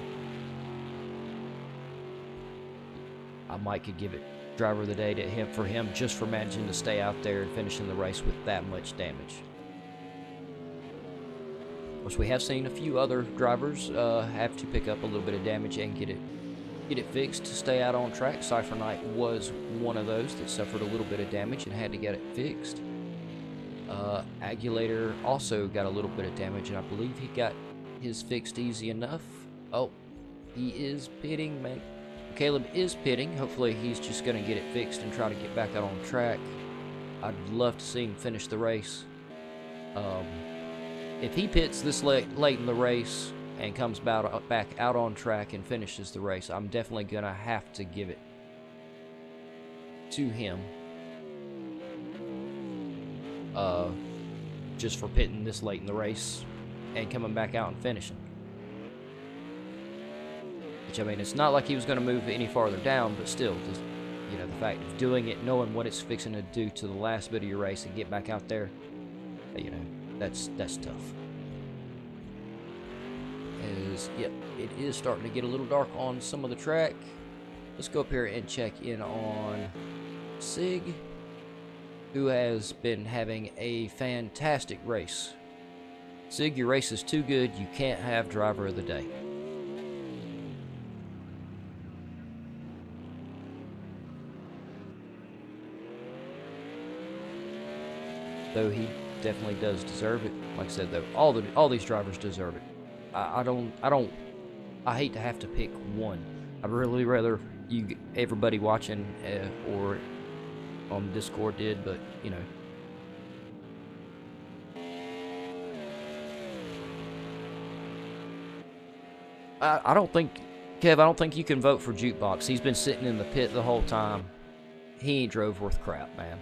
I might could give it driver of the day to him just for managing to stay out there and finishing the race with that much damage. Of course, we have seen a few other drivers have to pick up a little bit of damage and get it fixed to stay out on track. Cypher Knight was one of those that suffered a little bit of damage and had to get it fixed. Agulator also got a little bit of damage, and I believe he got his fixed easy enough. Oh, he is pitting, man. Caleb is pitting. Hopefully he's just going to get it fixed and try to get back out on track. I'd love to see him finish the race. If he pits this late in the race and comes back out on track and finishes the race, I'm definitely going to have to give it to him. Just for pitting this late in the race and coming back out and finishing. Which, I mean, it's not like he was going to move any farther down, but still, just, the fact of doing it, knowing what it's fixing to do to the last bit of your race and get back out there, that's tough. It is starting to get a little dark on some of the track. Let's go up here and check in on Sig, who has been having a fantastic race. Sig, your race is too good. You can't have driver of the day. Though he definitely does deserve it. Like I said, though, all these drivers deserve it. I hate to have to pick one. I'd really rather everybody watching or on Discord did, but I don't think, Kev, I don't think you can vote for Jukebox. He's been sitting in the pit the whole time. He ain't drove worth crap, man.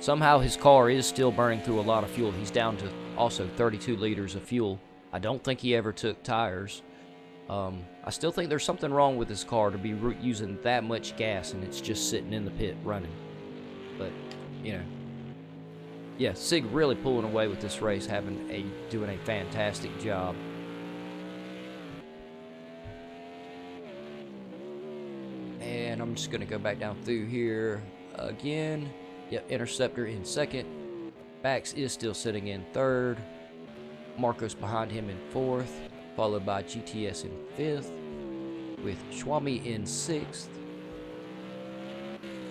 Somehow his car is still burning through a lot of fuel. He's down to also 32 liters of fuel. I don't think he ever took tires. I still think there's something wrong with his car to be using that much gas and it's just sitting in the pit running. But, yeah, Sig really pulling away with this race, doing a fantastic job. And I'm just going to go back down through here again. Yep, Interceptor in second. Bax is still sitting in third. Marcos behind him in fourth, followed by GTS in fifth, with Schwami in sixth.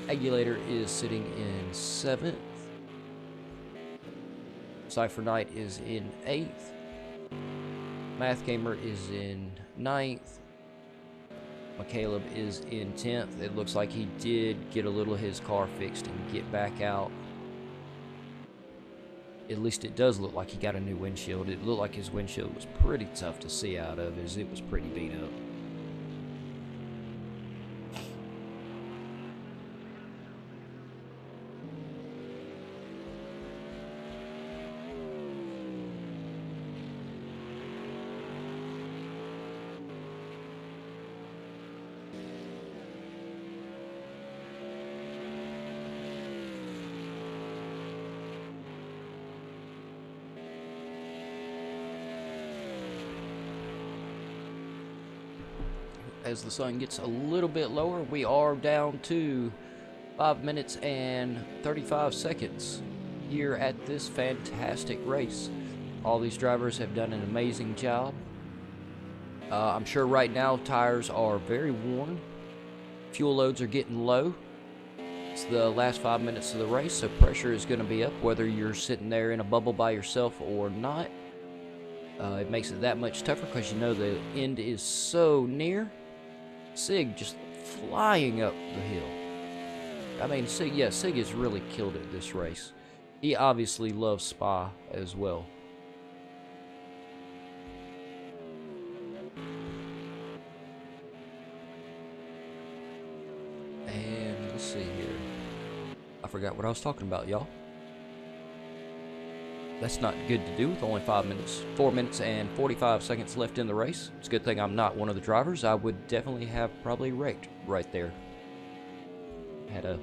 Agulator is sitting in seventh. Cypher Knight is in eighth. Math Gamer is in ninth. McCaleb is in 10th. It looks like he did get a little of his car fixed and get back out. At least it does look like he got a new windshield. It looked like his windshield was pretty tough to see out of, as it was pretty beat up. As the sun gets a little bit lower, we are down to 5 minutes and 35 seconds here at this fantastic race. All these drivers have done an amazing job. I'm sure right now tires are very worn. Fuel loads are getting low. It's the last 5 minutes of the race, so pressure is going to be up whether you're sitting there in a bubble by yourself or not. It makes it that much tougher because you know the end is so near. Sig just flying up the hill. I mean, Sig has really killed it this race. He obviously loves Spa as well. And let's see here. I forgot what I was talking about, y'all. That's not good to do with only 4 minutes and 45 seconds left in the race. It's a good thing I'm not one of the drivers. I would definitely have probably wrecked right there. Had a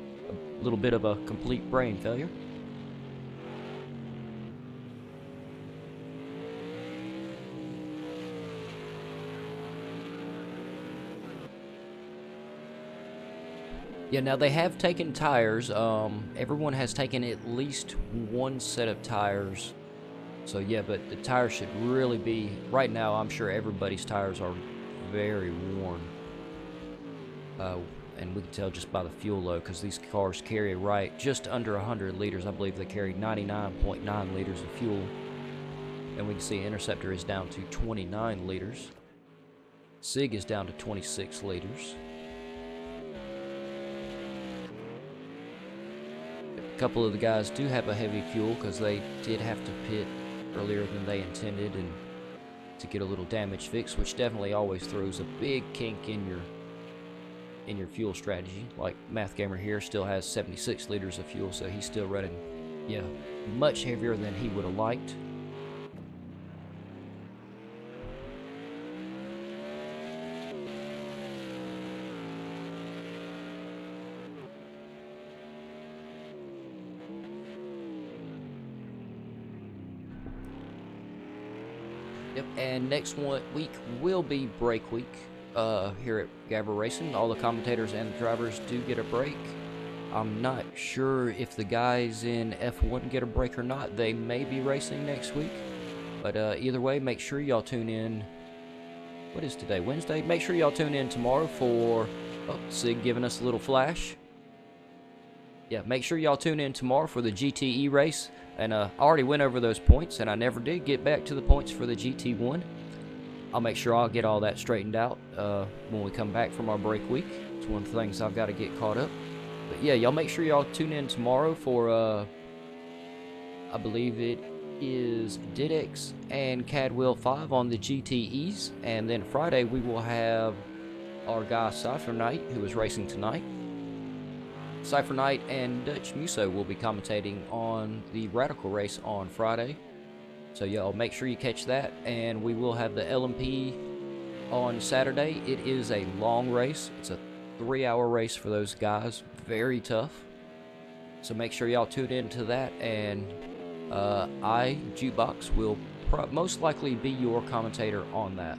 little bit of a complete brain failure. Yeah, now they have taken tires. Everyone has taken at least one set of tires. So yeah, but the tires should really be, right now I'm sure everybody's tires are very worn. And we can tell just by the fuel load, because these cars carry right just under 100 liters. I believe they carry 99.9 liters of fuel. And we can see Interceptor is down to 29 liters. Sig is down to 26 liters. A couple of the guys do have a heavy fuel because they did have to pit earlier than they intended and to get a little damage fixed, which definitely always throws a big kink in your fuel strategy. Like Math Gamer here still has 76 liters of fuel, so he's still running, yeah, much heavier than he would have liked. Yep, and next week will be break week here at GAVRA Racing. All the commentators and the drivers do get a break. I'm not sure if the guys in F1 get a break or not. They may be racing next week. But either way, make sure y'all tune in. What is today? Wednesday? Make sure y'all tune in tomorrow for... Oh, Sig giving us a little flash. Yeah, make sure y'all tune in tomorrow for the GTE race. And I already went over those points, and I never did get back to the points for the GT1. I'll make sure I'll get all that straightened out when we come back from our break week. It's one of the things I've got to get caught up. But yeah, y'all make sure y'all tune in tomorrow for, I believe it is Didex and Cadwell 5 on the GTEs. And then Friday we will have our guy Cypher Knight, who is racing tonight. Cypher Knight and Dutch Muso will be commentating on the Radical race on Friday. So y'all make sure you catch that. And we will have the LMP on Saturday. It is a long race. It's a 3-hour race for those guys. Very tough. So make sure y'all tune into that. And Jukebox, will most likely be your commentator on that.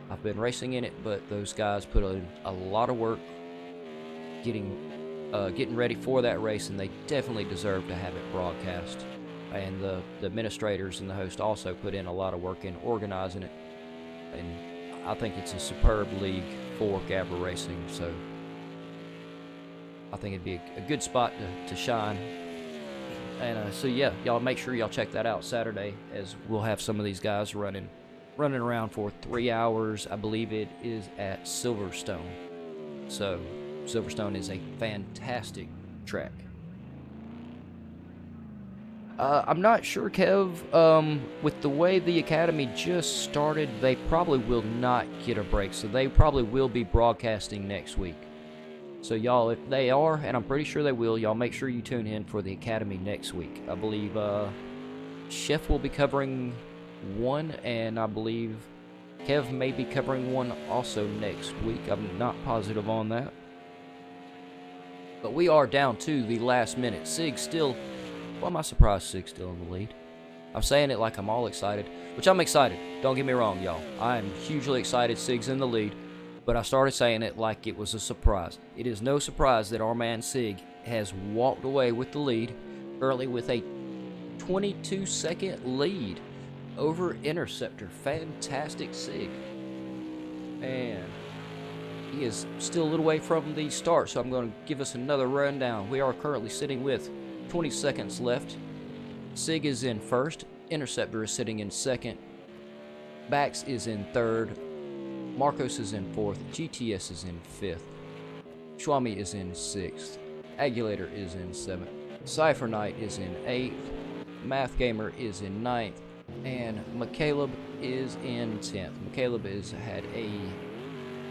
I've been racing in it, but those guys put in a lot of work getting ready for that race, and they definitely deserve to have it broadcast. And the administrators and the host also put in a lot of work in organizing it, and I think it's a superb league for GAVRA Racing, so I think it'd be a good spot to shine. And so yeah, y'all make sure y'all check that out Saturday, as we'll have some of these guys running around for 3 hours. I believe it is at Silverstone. So Silverstone is a fantastic track. I'm not sure, Kev. With the way the Academy just started, they probably will not get a break. So they probably will be broadcasting next week. So y'all, if they are, and I'm pretty sure they will, y'all make sure you tune in for the Academy next week. I believe Chef will be covering one, and I believe Kev may be covering one also next week. I'm not positive on that. But we are down to the last minute. Sig's still... Why am I surprised Sig's still in the lead? I'm saying it like I'm all excited, which I'm excited. Don't get me wrong, y'all. I am hugely excited Sig's in the lead, but I started saying it like it was a surprise. It is no surprise that our man Sig has walked away with the lead early with a 22-second lead over Interceptor. Fantastic Sig. And he is still a little way from the start, so I'm going to give us another rundown. We are currently sitting with 20 seconds left. Sig is in first. Interceptor is sitting in second. Bax is in third. Marcos is in fourth. GTS is in fifth. Schwami is in sixth. Agulator is in seventh. Cypher Knight is in eighth. Math Gamer is in ninth. And McCaleb is in 10th. McCaleb has had a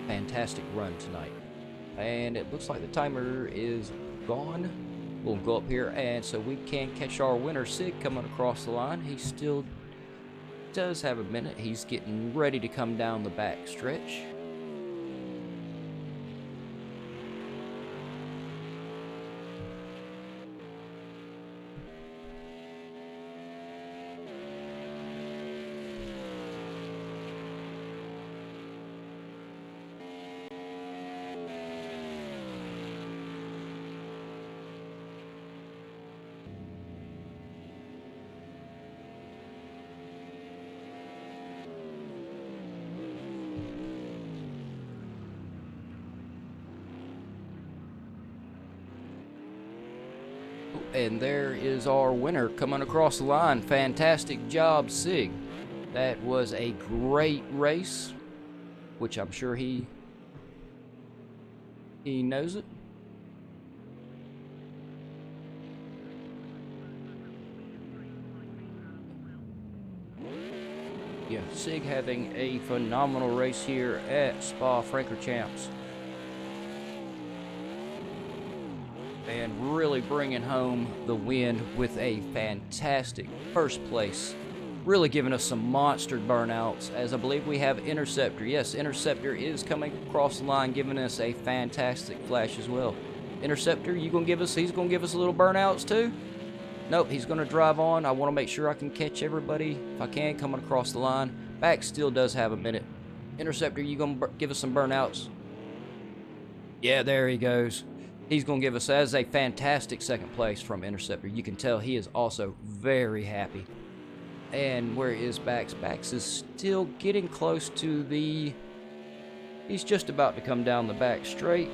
fantastic run tonight. And it looks like the timer is gone. We'll go up here, and so we can catch our winner, Sig, coming across the line. He still does have a minute. He's getting ready to come down the back stretch. And there is our winner coming across the line. Fantastic job, Sig. That was a great race, which I'm sure he knows it. Yeah, Sig having a phenomenal race here at Spa-Francorchamps. And really bringing home the win with a fantastic first place. Really giving us some monster burnouts, as I believe we have Interceptor. Yes, Interceptor is coming across the line, giving us a fantastic flash as well. Interceptor, he's gonna give us a little burnouts too? Nope, he's gonna drive on. I wanna make sure I can catch everybody if I can coming across the line. Back still does have a minute. Interceptor, you gonna give us some burnouts? Yeah, there he goes. He's going to give us as a fantastic second place from Interceptor. You can tell he is also very happy. And where is Bax? Bax is still getting close to the... He's just about to come down the back straight.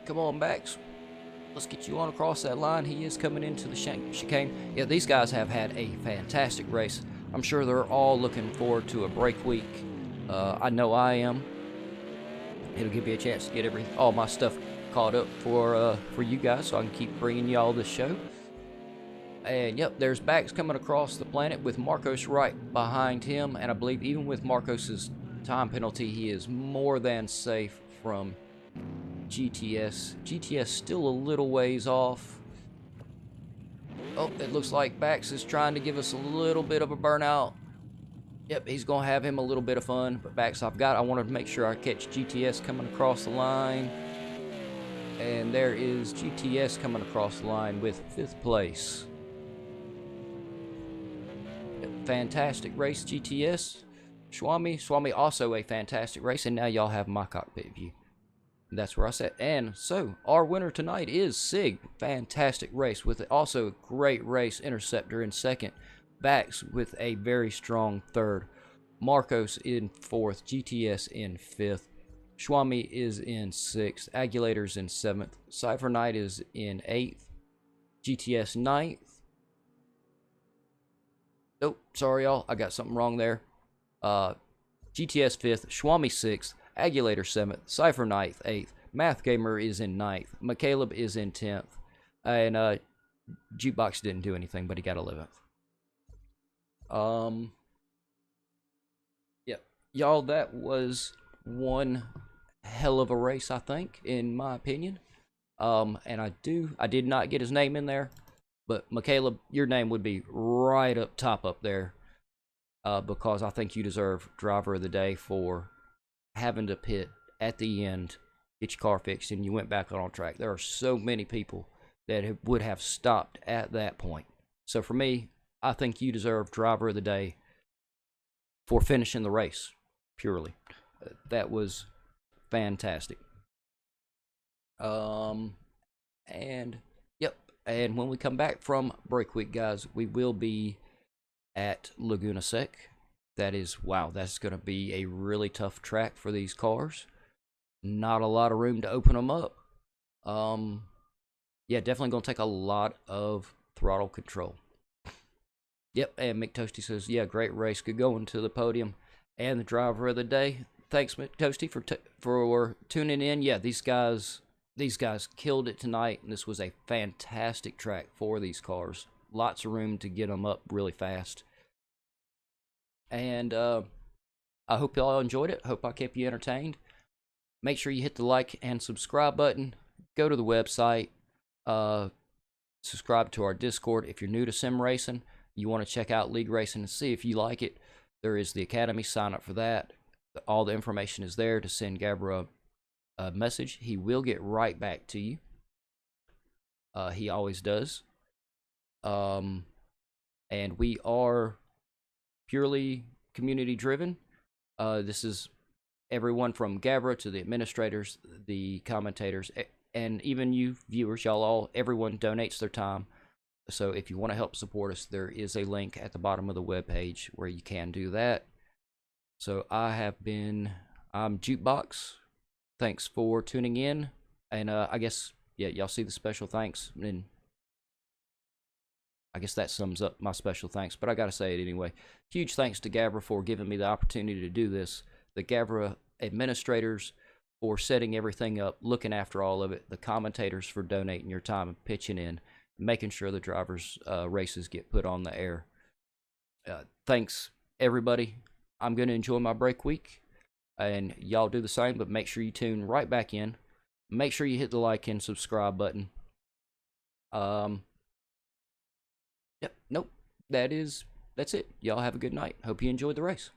Come on, Bax. Let's get you on across that line. He is coming into the chicane. Yeah, these guys have had a fantastic race. I'm sure they're all looking forward to a break week. I know I am. It'll give me a chance to get all my stuff caught up for you guys, so I can keep bringing y'all this show. And yep, there's Bax coming across the planet with Marcos right behind him. And I believe even with Marcos's time penalty, he is more than safe from GTS. GTS still a little ways off. Oh, it looks like Bax is trying to give us a little bit of a burnout. Yep, he's going to have him a little bit of fun. But Bax, I wanted to make sure I catch GTS coming across the line. And there is GTS coming across the line with 5th place. Fantastic race, GTS. Swami also a fantastic race, and now y'all have my cockpit view. That's where I sat. And so, our winner tonight is Sig. Fantastic race with also a great race. Interceptor in 2nd. Bax with a very strong 3rd. Marcos in 4th. GTS in 5th. Swami is in 6th. Agulator's in 7th. Cypher Knight is in 8th. GTS 9th. Nope, sorry y'all, I got something wrong there. GTS 5th, Swami 6th, Agulator 7th, Cypher 9th, 8th, Math Gamer is in 9th, McCaleb is in 10th, and Jukebox didn't do anything, but he got 11th. Yep, y'all, that was one hell of a race, I think, in my opinion. And I did not get his name in there, but McCaleb, your name would be right up top up there. Because I think you deserve driver of the day for having to pit at the end, get your car fixed, and you went back on track. There are so many people that would have stopped at that point. So for me, I think you deserve driver of the day for finishing the race, purely. That was fantastic. And yep, and when we come back from break week, guys, we will be at Laguna Seca. That is, wow, that's going to be a really tough track for these cars. Not a lot of room to open them up. Yeah, definitely going to take a lot of throttle control. Yep, and Mick Toasty says, yeah, great race, good going to the podium. And the driver of the day, thanks Mick Toasty for tuning in. Yeah, these guys killed it tonight, and this was a fantastic track for these cars. Lots of room to get them up really fast. And I hope y'all enjoyed it. Hope I kept you entertained. Make sure you hit the like and subscribe button. Go to the website. Subscribe to our Discord. If you're new to sim racing, you want to check out League Racing and see if you like it, there is the Academy. Sign up for that. All the information is there to send Gavra a message. He will get right back to you. He always does. And we are purely community driven. This is everyone from Gavra to the administrators, the commentators, and even you viewers. Everyone donates their time. So if you want to help support us, there is a link at the bottom of the webpage where you can do that. So I'm Jukebox. Thanks for tuning in. And I guess, yeah, y'all see the special thanks. And I guess that sums up my special thanks, but I gotta say it anyway. Huge thanks to Gavra for giving me the opportunity to do this. The Gavra administrators for setting everything up, looking after all of it. The commentators for donating your time and pitching in, making sure the drivers' races get put on the air. Thanks, everybody. I'm gonna enjoy my break week, and y'all do the same, but make sure you tune right back in. Make sure you hit the like and subscribe button. Yep, nope, that's it. Y'all have a good night. Hope you enjoyed the race.